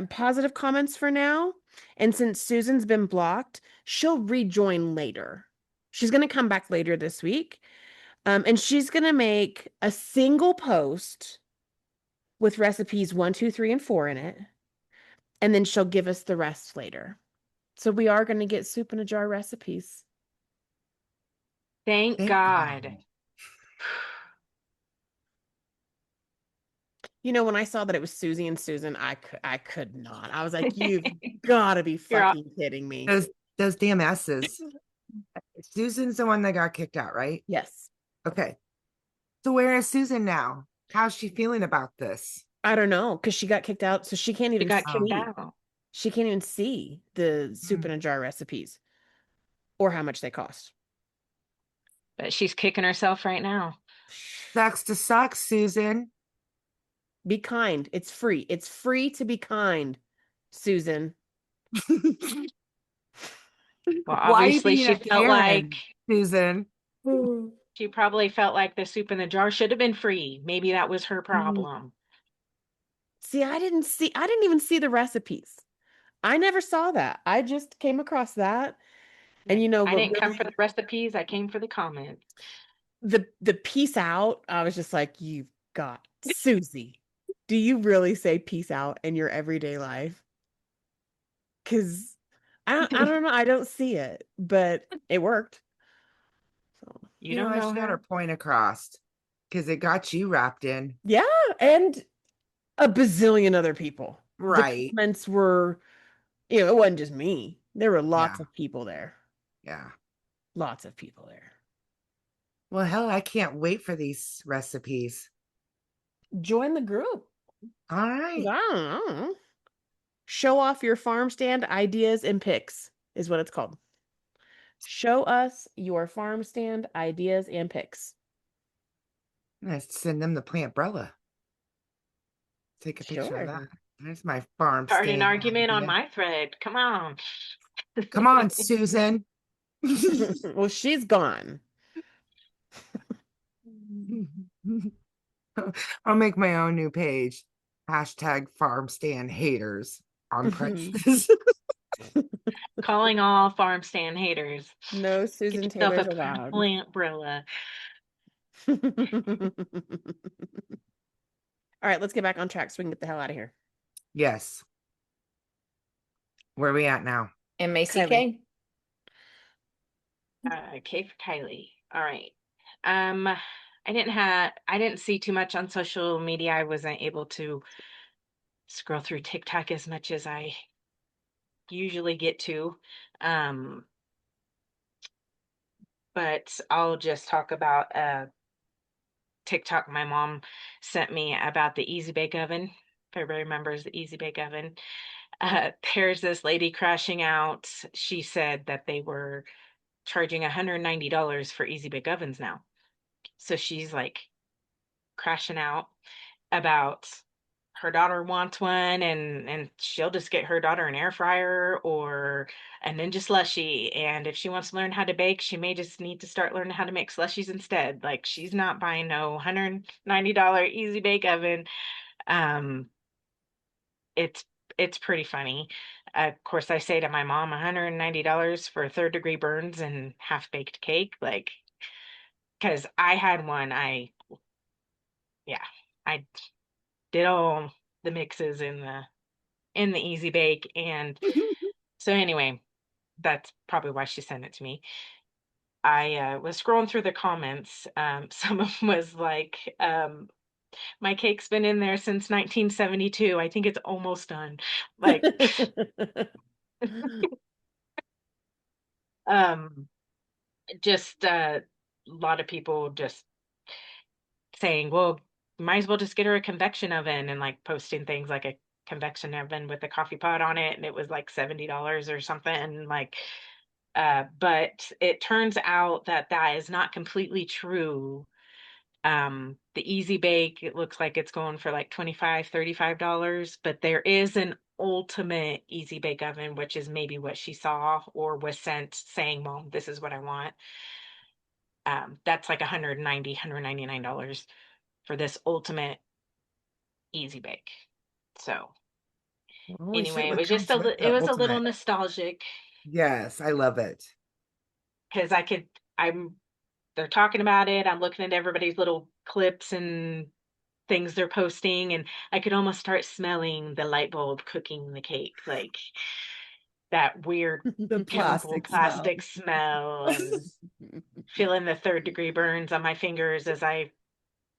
positive comments for now. And since Susan's been blocked, she'll rejoin later. She's going to come back later this week. And she's going to make a single post with recipes 1, 2, 3, and 4 in it. And then she'll give us the rest later. So we are going to get soup in a jar recipes. Thank Thank God. God. You know, when I saw that it was Susie and Susan, I could not. I was like, you've got to be You're all, fucking kidding me. Those damn S's. Susan's the one that got kicked out, right? Yes. Okay. So where is Susan now? How's she feeling about this? I don't know, because she got kicked out, so she can't she even got kicked see. out. She can't even see the soup in a jar recipes or how much they cost. But she's kicking herself right now. Sucks to suck, Susan. Be kind. It's free. It's free to be kind, Susan. Well, Why are you obviously being she a felt like Karen, Susan? she probably felt like the soup in the jar should have been free. Maybe that was her Mm. problem. See, I didn't even see the recipes. I never saw that. I just came across that. And you know I what didn't come for the really recipes, I came for the comments. the peace out, I was just like, you've got Susie. Do you really say peace out in your everyday life? Because I don't know. I don't see it, but it worked. So You You know, don't I know just got her her? point across because it got you wrapped in. yeah, and a bazillion other people. The Right. comments were, it wasn't just me. There were Yeah. lots of people there. Yeah. Lots of people there. Well, hell, I can't wait for these recipes. Join the group. All 'Cause right. I don't know. Show off your farm stand ideas and pics is what it's called. Show us your farm stand ideas and pics. Let's send them the plant-brella. Take a picture of that. Sure. There's my farm Start an stand argument on idea. my thread. Come on. Come on, Susan. Well, she's gone. I'll make my own new page. Hashtag farm stand haters on prices. Calling all farm stand haters. No Get Susan yourself a Taylors allowed. plant umbrella. All right, let's get back on track so we can get the hell out of here. Yes. Where are we at now? Kyley. MACK. K for Kyley. All right. I didn't see too much on social media. I wasn't able to scroll through TikTok as much as I usually get to. Um, but I'll just talk about TikTok my mom sent me about the Easy Bake Oven. If everybody remembers the Easy Bake Oven. There's this lady crashing out. She said that they were charging $190 for Easy Bake Ovens now. So she's like crashing out about her daughter wants one and she'll just get her daughter an air fryer or a ninja slushie, and if she wants to learn how to bake she may just need to start learning how to make slushies instead. Like, she's not buying no $190 easy bake oven. um it's it's pretty funny. Of course I say to my mom, $190 for third degree burns and half baked cake, like, because I had one. Yeah, I did all the mixes in the easy bake. And so anyway, that's probably why she sent it to me. I was scrolling through the comments. Some of them was like, my cake's been in there since 1972. I think it's almost done. Like, um, just a lot of people just saying, well, might as well just get her a convection oven, and like posting things like a convection oven with a coffee pot on it, and it was like $70 or something. And like, but it turns out that that is not completely true. The Easy Bake, it looks like it's going for like 25, $35, but there is an ultimate Easy Bake oven, which is maybe what she saw or was sent saying, Mom, this is what I want. That's like $199 for this ultimate Easy Bake. So Holy shit, anyway, it what was just comes with it the was a little ultimate? nostalgic Yes, I love it. because I'm they're talking about it. I'm looking at everybody's little clips and things they're posting, and I could almost start smelling the light bulb cooking the cake, like that weird The chemical plastic smell. plastic smell, and feeling the third degree burns on my fingers as I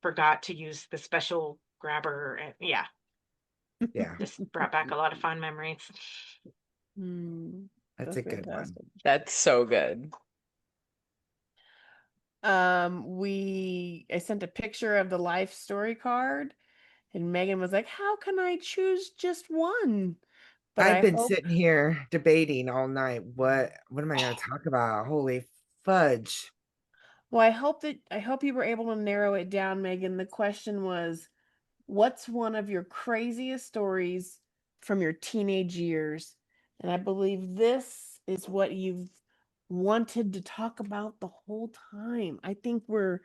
forgot to use the special grabber. And yeah, Yeah, just brought back a lot of fond memories. that's That's a good one. fantastic. That's so good. I sent a picture of the life story card, and Megan was like, "How can I choose just one?" But I've I been hope, sitting here debating all night. What am I going to talk about? Holy fudge. well, I hope you were able to narrow it down, Megan. The question was, what's one of your craziest stories from your teenage years? And I believe this is what you've wanted to talk about the whole time. I think we're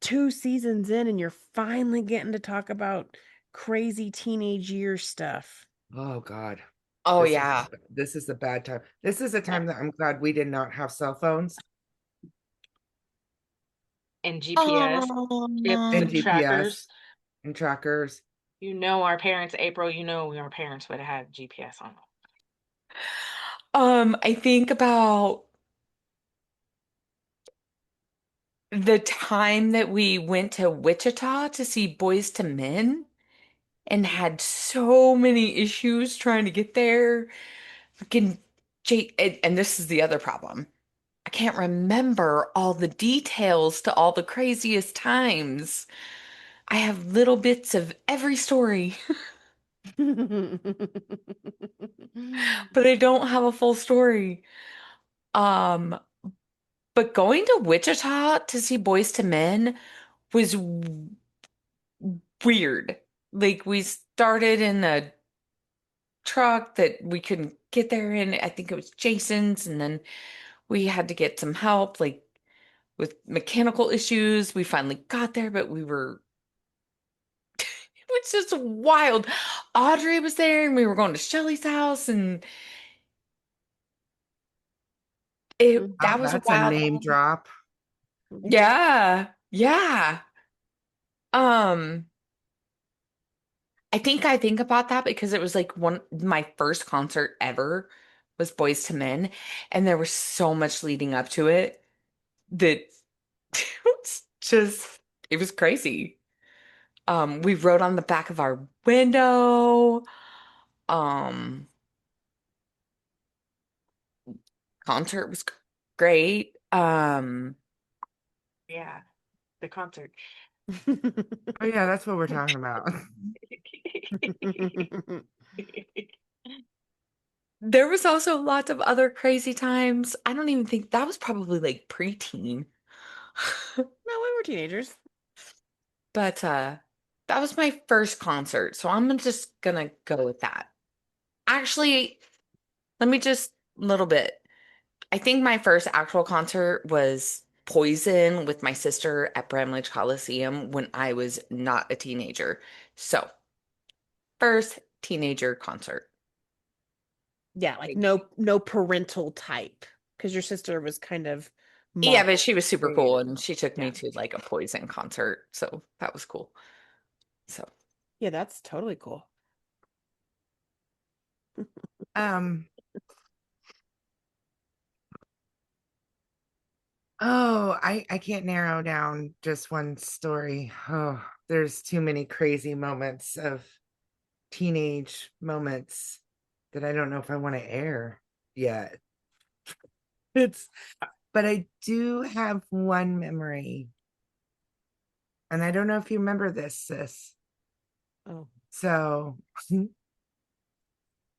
2 seasons in and you're finally getting to talk about crazy teenage year stuff. Oh God. Oh This is yeah. this is a bad time. This is a time that I'm glad we did not have cell phones And GPS chips and and Oh, GPS trackers. and trackers. You know, our parents, April, you know, our parents would have had GPS on them. I think about the time that we went to Wichita to see Boys to Men and had so many issues trying to get there. Freaking and this is the other problem. I can't remember all the details to all the craziest times. I have little bits of every story, but I don't have a full story. Um, but going to Wichita to see Boys to Men was weird. Like we started in a truck that we couldn't get there in. I think it was Jason's, and then we had to get some help, like with mechanical issues. We finally got there, but we were it was just wild. Audrey was there, and we were going to Shelly's house, and it Oh, that was a that's a wild. name drop. Yeah, yeah. Um, I think about that because it was like one my first concert ever was Boys to Men, and there was so much leading up to it that it was just it was crazy. We wrote on the back of our window. Um, Concert was great. Yeah, the concert. Oh yeah, that's what we're talking about. There was also lots of other crazy times. I don't even think that was probably like preteen. No, we were teenagers. But that was my first concert, so I'm just gonna go with that. Actually, let me just a little bit. I think my first actual concert was Poison with my sister at Bramlage Coliseum when I was not a teenager. So, first teenager concert. Yeah, like no parental type because your sister was kind of Yeah, mom. but she was super cool and she took me Yeah. to like a Poison concert, so that was cool. So, Yeah, that's totally cool. Um, oh, I can't narrow down just one story. Oh, there's too many crazy moments of teenage moments that I don't know if I want to air yet. It's but I do have one memory, and I don't know if you remember this, sis. Oh. So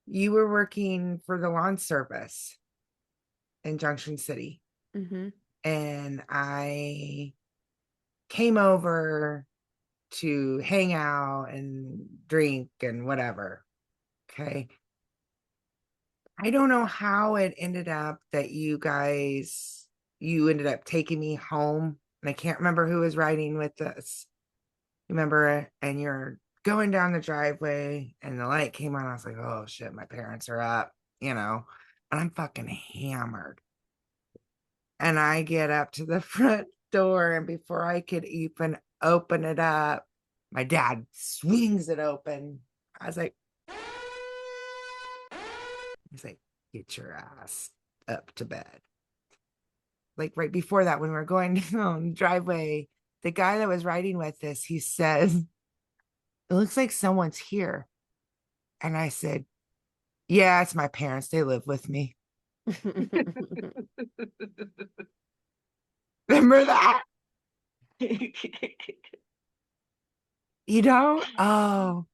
you were working for the lawn service in Junction City, Mm-hmm. and I came over to hang out and drink and whatever. Okay. I don't know how it ended up that you ended up taking me home. And I can't remember who was riding with us. Remember? And you're going down the driveway and the light came on. I was like, oh shit, my parents are up, and I'm fucking hammered. And I get up to the front door, and before I could even open it up, my dad swings it open. I was like, he's like, get your ass up to bed. Like right before that, when we were going down the driveway, the guy that was riding with us, he says, it looks like someone's here. And I said, yeah, it's my parents. They live with me. Remember that? Oh,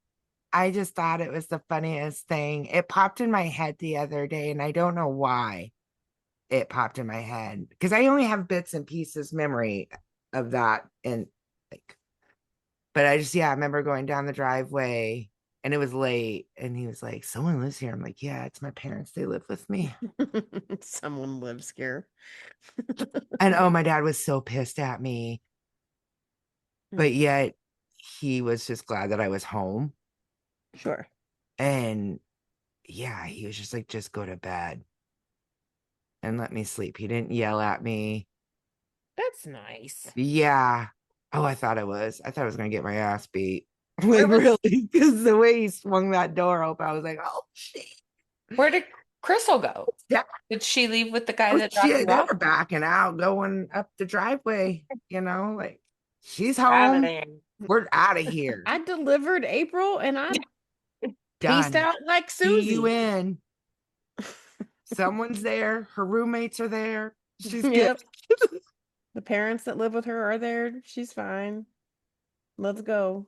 I just thought it was the funniest thing. It popped in my head the other day, and I don't know why it popped in my head because I only have bits and pieces memory of that. And like, but I remember going down the driveway and it was late, and he was like, someone lives here. I'm like, yeah, it's my parents. They live with me. Someone lives here. And oh, my dad was so pissed at me, but yet he was just glad that I was home. Sure. And yeah, he was just like, just go to bed and let me sleep. He didn't yell at me. That's nice. Yeah. Oh, I thought I was gonna get my ass beat. where Like was really, because the way he swung that door open, I was like, oh shit. where did Chris will go. Yeah. Did she leave with the guy Oh, that dropped you they off? were backing out, going up the driveway. Like she's Out of home. there. We're out of here. I delivered April and I peaced Done. out like See you Susie. in. Someone's there. Her roommates are there. She's good. Yep. The parents that live with her are there. She's fine. Let's go.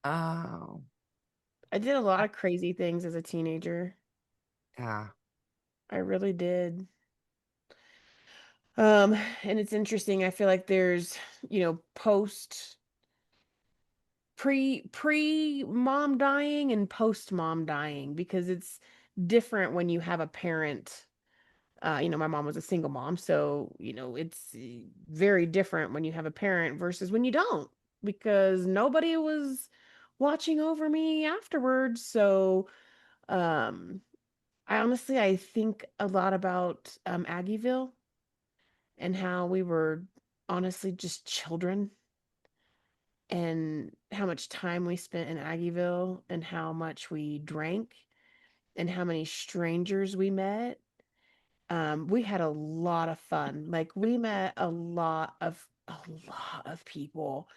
Oh, I did a lot of crazy things as a teenager. yeah. I really did. And it's interesting. I feel like there's, post pre mom dying and post mom dying because it's different when you have a parent. My mom was a single mom, so it's very different when you have a parent versus when you don't, because nobody was watching over me afterwards. So, I think a lot about Aggieville and how we were honestly just children and how much time we spent in Aggieville and how much we drank and how many strangers we met. We had a lot of fun. Like we met a lot of people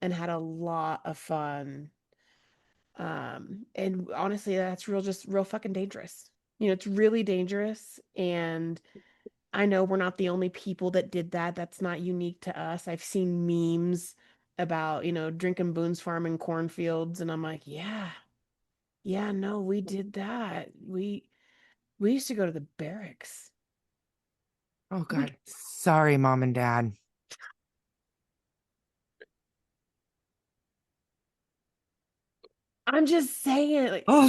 and had a lot of fun. And honestly, that's just real fucking dangerous. It's really dangerous. And I know we're not the only people that did that. That's not unique to us. I've seen memes about, drinking Boone's Farm in cornfields, and I'm like, yeah, yeah, no, we did that. We used to go to the barracks. Oh We God. Sorry, mom and dad. I'm just saying, like, Oh,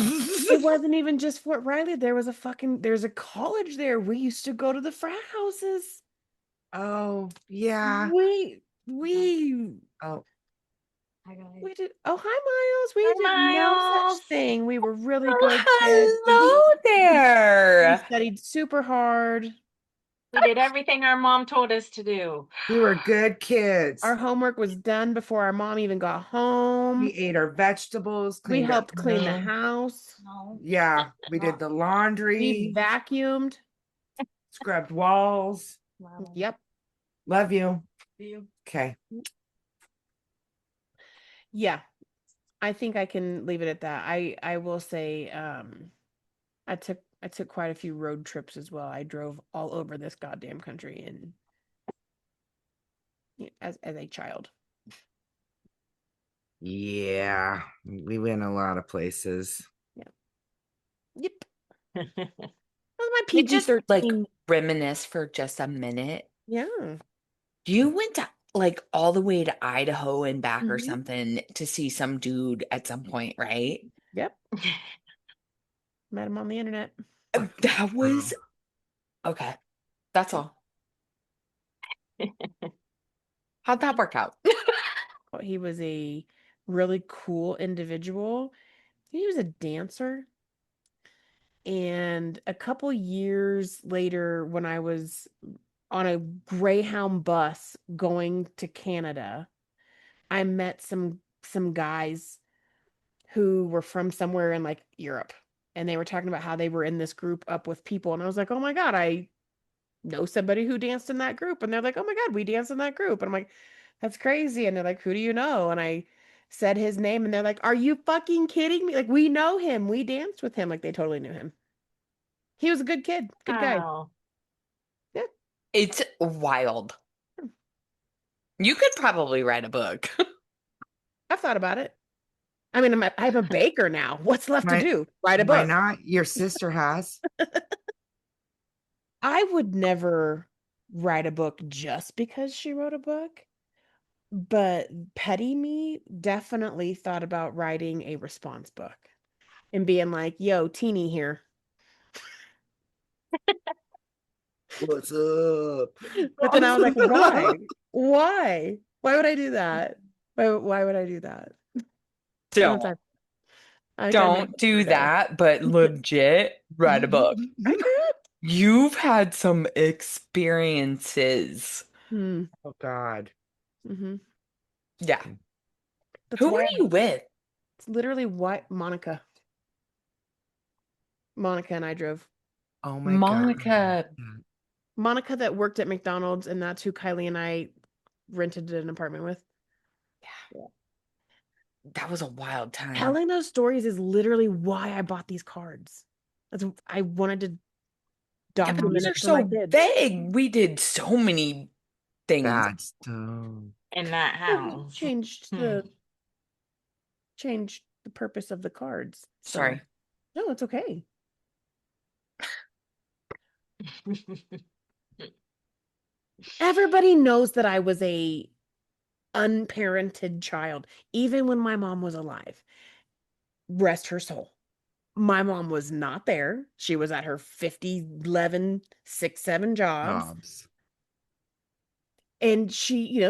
it wasn't even just Fort Riley. There's a college there. We used to go to the frat houses. oh yeah. We Oh, Hi, guys. we did. Oh, hi, Miles. We Hi, did no such Miles. thing. We were really good kids. Oh, We hello we there. studied super hard. We did everything our mom told us to do. we were good kids. Our homework was done before our mom even got home. We ate our vegetables, We cleaned up helped the clean the room. house. No. Yeah, we did the We laundry, vacuumed. scrubbed walls. No. Yep. Love you. You. Okay. Yeah. I think I can leave it at that. I will say I took quite a few road trips as well. I drove all over this goddamn country and as a child. Yeah, we went a lot of places. Yeah. Yep. That was my We just like PG-13. reminisce for just a minute. Yeah. You went to like all the way to Idaho and back or Mhm. something to see some dude at some point, right? Yep. Met him on the internet. That was okay. That's all. How'd that work out? He was a really cool individual. He was a dancer. And a couple years later, when I was on a Greyhound bus going to Canada, I met some guys who were from somewhere in like Europe. And they were talking about how they were in this group up with people. And I was like, oh my God, I know somebody who danced in that group. And they're like, oh my God, we danced in that group. And I'm like, that's crazy. And they're like, who do you know? And I said his name and they're like, are you fucking kidding me? Like, we know him. We danced with him. Like, they totally knew him. He was a good kid, good guy. Oh. Yeah. It's wild. You could probably write a book. I've thought about it. I mean, I'm a baker now. What's left to Why, do? Write a why book. not? Your sister has. I would never write a book just because she wrote a book, but petty me definitely thought about writing a response book and being like, yo, teeny here. What's up? But then I was like, why? Why? Why would I do that? Why would I do that? I don't have Don't time. I think I made don't do yesterday. that, but legit write a book. I could. You've had some experiences. Hmm. Oh God. Mm-hmm. Yeah. That's Who were why you with? it's literally what Monica. Monica and I drove. Oh my God. Monica. Monica that worked at McDonald's, and that's who Kyley and I rented an apartment with. Yeah. That was a wild time. Telling those stories is literally why I bought these cards. I wanted to Yeah, but document these it are for my so kids. vague. We did so many things. Bad stuff. In that house. Changed the purpose of the cards. So. Sorry. No, it's okay. Everybody knows that I was a unparented child, even when my mom was alive. Rest her soul. My mom was not there. She was at her 50, 11, 6, 7 jobs. And she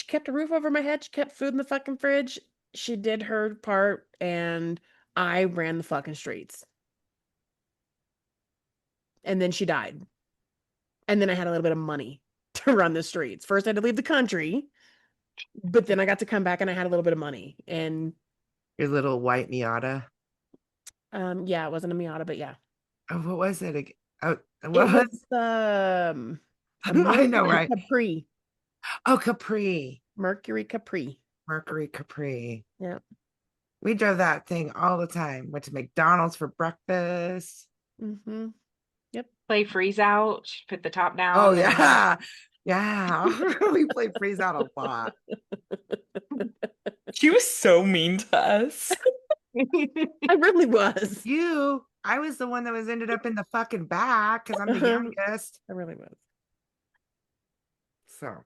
kept a roof over my head. She kept food in the fucking fridge. She did her part, and I ran the fucking streets. And then she died. And then I had a little bit of money to run the streets. First, I had to leave the country, but then I got to come back and I had a little bit of money. And Your little white Miata. yeah, it wasn't a Miata, but yeah. Oh, what was it again? Oh, It what was was a I know, Mercury right? Capri. Oh, Capri. Mercury Capri. Mercury Capri. Yeah. We drove that thing all the time. Went to McDonald's for breakfast. Mm-hmm. Yep. Play freeze out, put the top down. Oh, and yeah. Yeah. We played freeze out a lot. She was so mean to us. I really was. I was the one that was ended up in the fucking back because I'm the youngest. I really was. So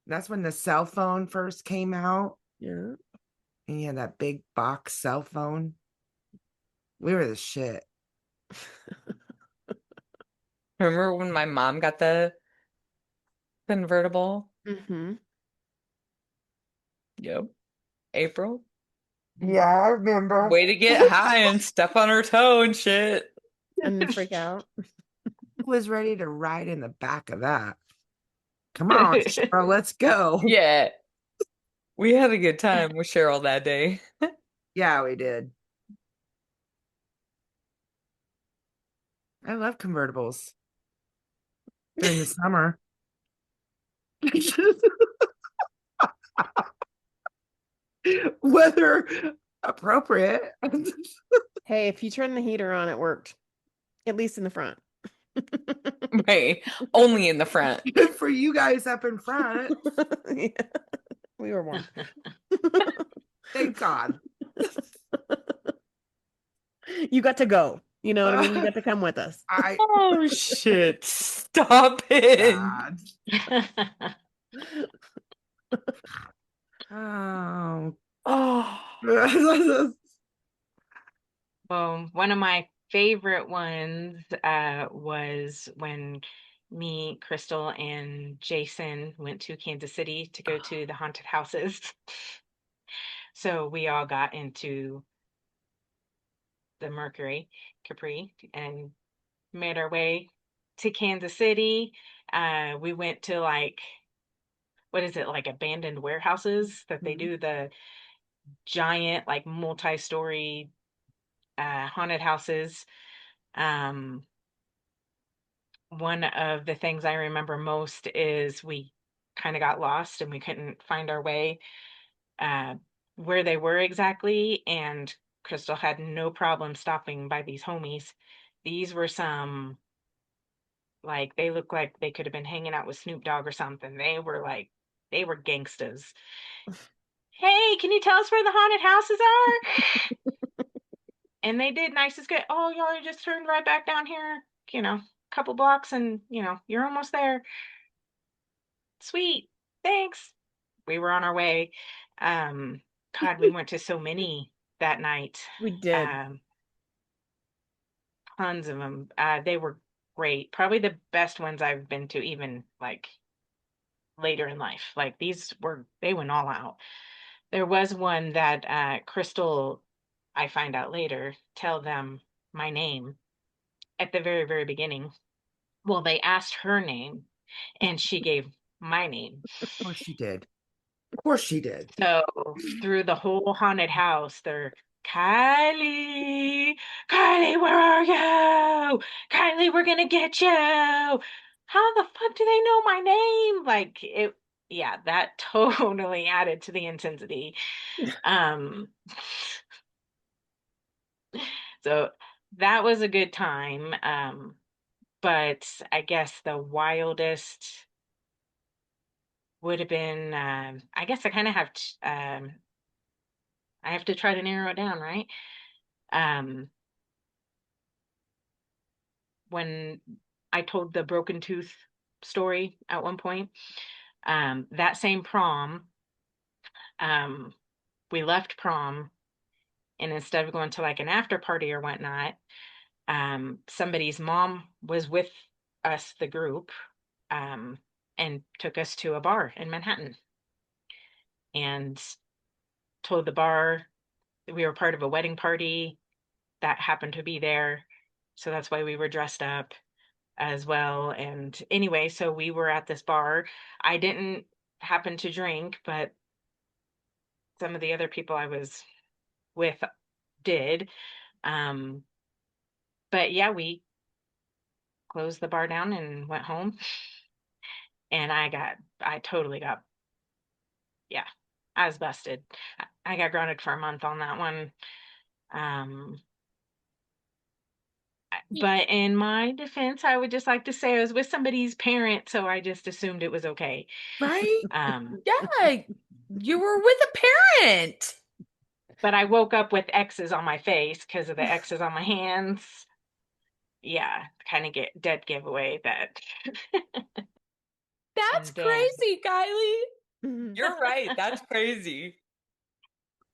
that's when the cell phone first came out. Yeah. And you had that big box cell phone. We were the shit. Remember when my mom got the convertible? Mm-hmm. Yep. April. Yeah, I remember. Way to get high and step on her toe and shit. And then freak out. Was ready to ride in the back of that. Come on, Cheryl, let's go. Yeah. We had a good time with Cheryl that day. Yeah, we did. I love convertibles during the summer. Weather appropriate. Hey, if you turn the heater on, it worked. At least in the front. Right. Only in the front. Good for you guys up in front. Yeah. We were warm. Thank God. You got to go. You know what I mean? You got to come with us. Oh shit. Stop it. God. Oh. Oh. Well, one of my favorite ones was when me, Crystal, and Jason went to Kansas City to go to the haunted houses. So we all got into the Mercury Capri and made our way to Kansas City. We went to what is it, like abandoned warehouses that they do the giant, like multi-story haunted houses. One of the things I remember most is we kind of got lost and we couldn't find our way uh, where they were exactly. And Crystal had no problem stopping by these homies. These were some, like, they looked like they could have been hanging out with Snoop Dogg or something. They were gangsters. Hey, can you tell us where the haunted houses are? And they did nice as good. Oh, y'all just turned right back down here, couple blocks and, you're almost there. Sweet. Thanks. We were on our way. God, we went to so many that night. We did. Tons of them. They were great. Probably the best ones I've been to, even like later in life. Like they went all out. There was one that Crystal, I find out later, tell them my name at the very, very beginning. Well, they asked her name and she gave my name. Of course she did. Of course she did. So through the whole haunted house, they're Kyley, Kyley, where are you? Kyley, we're gonna get you. How the fuck do they know my name? Like it, yeah, that totally added to the intensity. Um, so that was a good time. But I guess the wildest would have been, I guess I kind of have, I have to try to narrow it down, right? Um, when I told the broken tooth story at one point, that same prom, um, we left prom, and instead of going to like an after party or whatnot, somebody's mom was with us, the group, um, and took us to a bar in Manhattan and told the bar we were part of a wedding party that happened to be there. So that's why we were dressed up as well. And anyway, so we were at this bar. I didn't happen to drink, but some of the other people I was with did. Um, but yeah, we closed the bar down and went home. And I totally got, yeah, I was busted. I got grounded for a month on that one. Um, but in my defense, I would just like to say I was with somebody's parent, so I just assumed it was okay. Right? Um, Yeah. You were with a parent. but I woke up with X's on my face because of the X's on my hands. Yeah, kind of get dead giveaway that. That's And then, crazy, Kyley. You're right. That's crazy.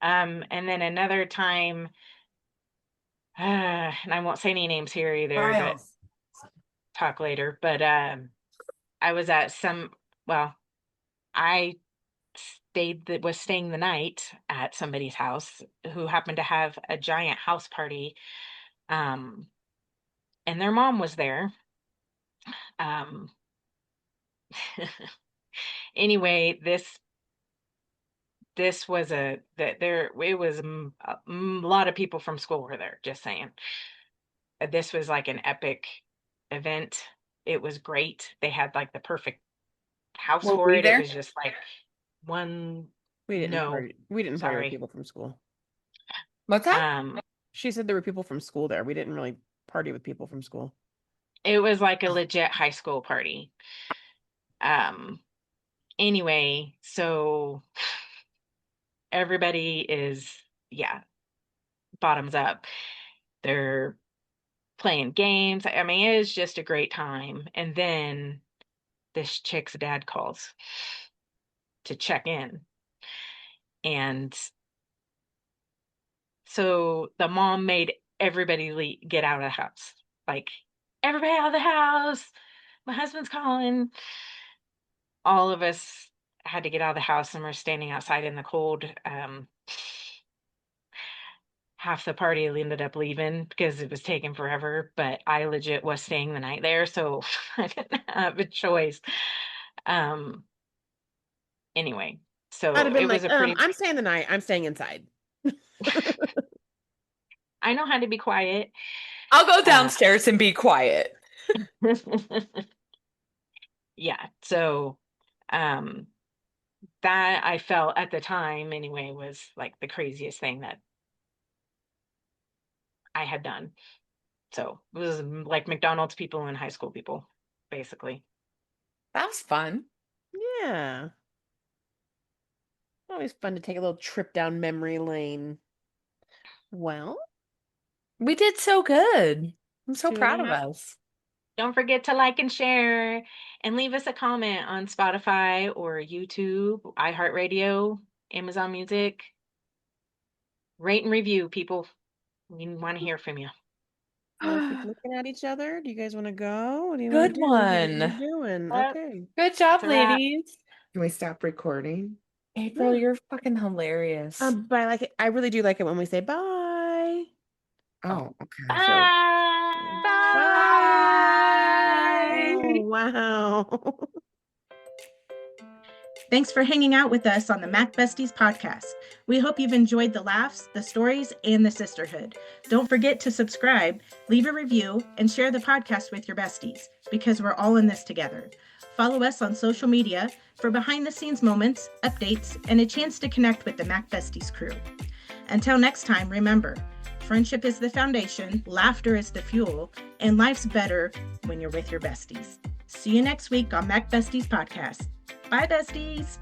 and then another time, and I won't say any names here either, but Miles. talk later. But I was at well, I was staying the night at somebody's house who happened to have a giant house party, um, and their mom was there. Um, anyway, this was a that there it was a lot of people from school were there. Just saying, this was like an epic event. It was great. They had like the perfect house Were for we it. It there? was just like one. We didn't No, party. We didn't party with sorry. people from school. What's that? She said there were people from school there. We didn't really party with people from school. It was like a legit high school party. Um, anyway, so everybody is, yeah, bottoms up. They're playing games. I mean, it is just a great time. And then this chick's dad calls to check in. And so the mom made everybody get out of the house. Like, everybody out of the house. My husband's calling. All of us had to get out of the house and we're standing outside in the cold. Half the party ended up leaving because it was taking forever, but I legit was staying the night there, so I didn't have a choice. Um, anyway, I'd so have it been was like, a pretty, I'm staying the night. I'm staying inside. I know how to be quiet. I'll go Uh, downstairs and be quiet. yeah, so um that I felt at the time anyway was like the craziest thing that I had done. So it was like McDonald's people and high school people, basically. That was fun. Yeah. Always fun to take a little trip down memory lane. Well, We did so good. I'm so two and proud a of half. us. Don't forget to like and share and leave us a comment on Spotify or YouTube, iHeartRadio, Amazon Music. Rate and review, people. We want to hear from you. You want to keep looking at each other? Do you guys want to go? What do you want Good to do? What are you one. doing? Well, Okay. Good job, it's a wrap. ladies. Can we stop recording? April, Yeah. you're fucking hilarious. But I like it. I really do like it when we say bye. Oh, okay. So, Bye. bye. Bye. Oh, wow. Thanks for hanging out with us on the Mac Besties podcast. We hope you've enjoyed the laughs, the stories, and the sisterhood. Don't forget to subscribe, leave a review, and share the podcast with your besties, because we're all in this together. Follow us on social media for behind-the-scenes moments, updates, and a chance to connect with the Mac Besties crew. Until next time, remember, friendship is the foundation, laughter is the fuel, and life's better when you're with your besties. See you next week on Mac Besties Podcast. Bye, besties.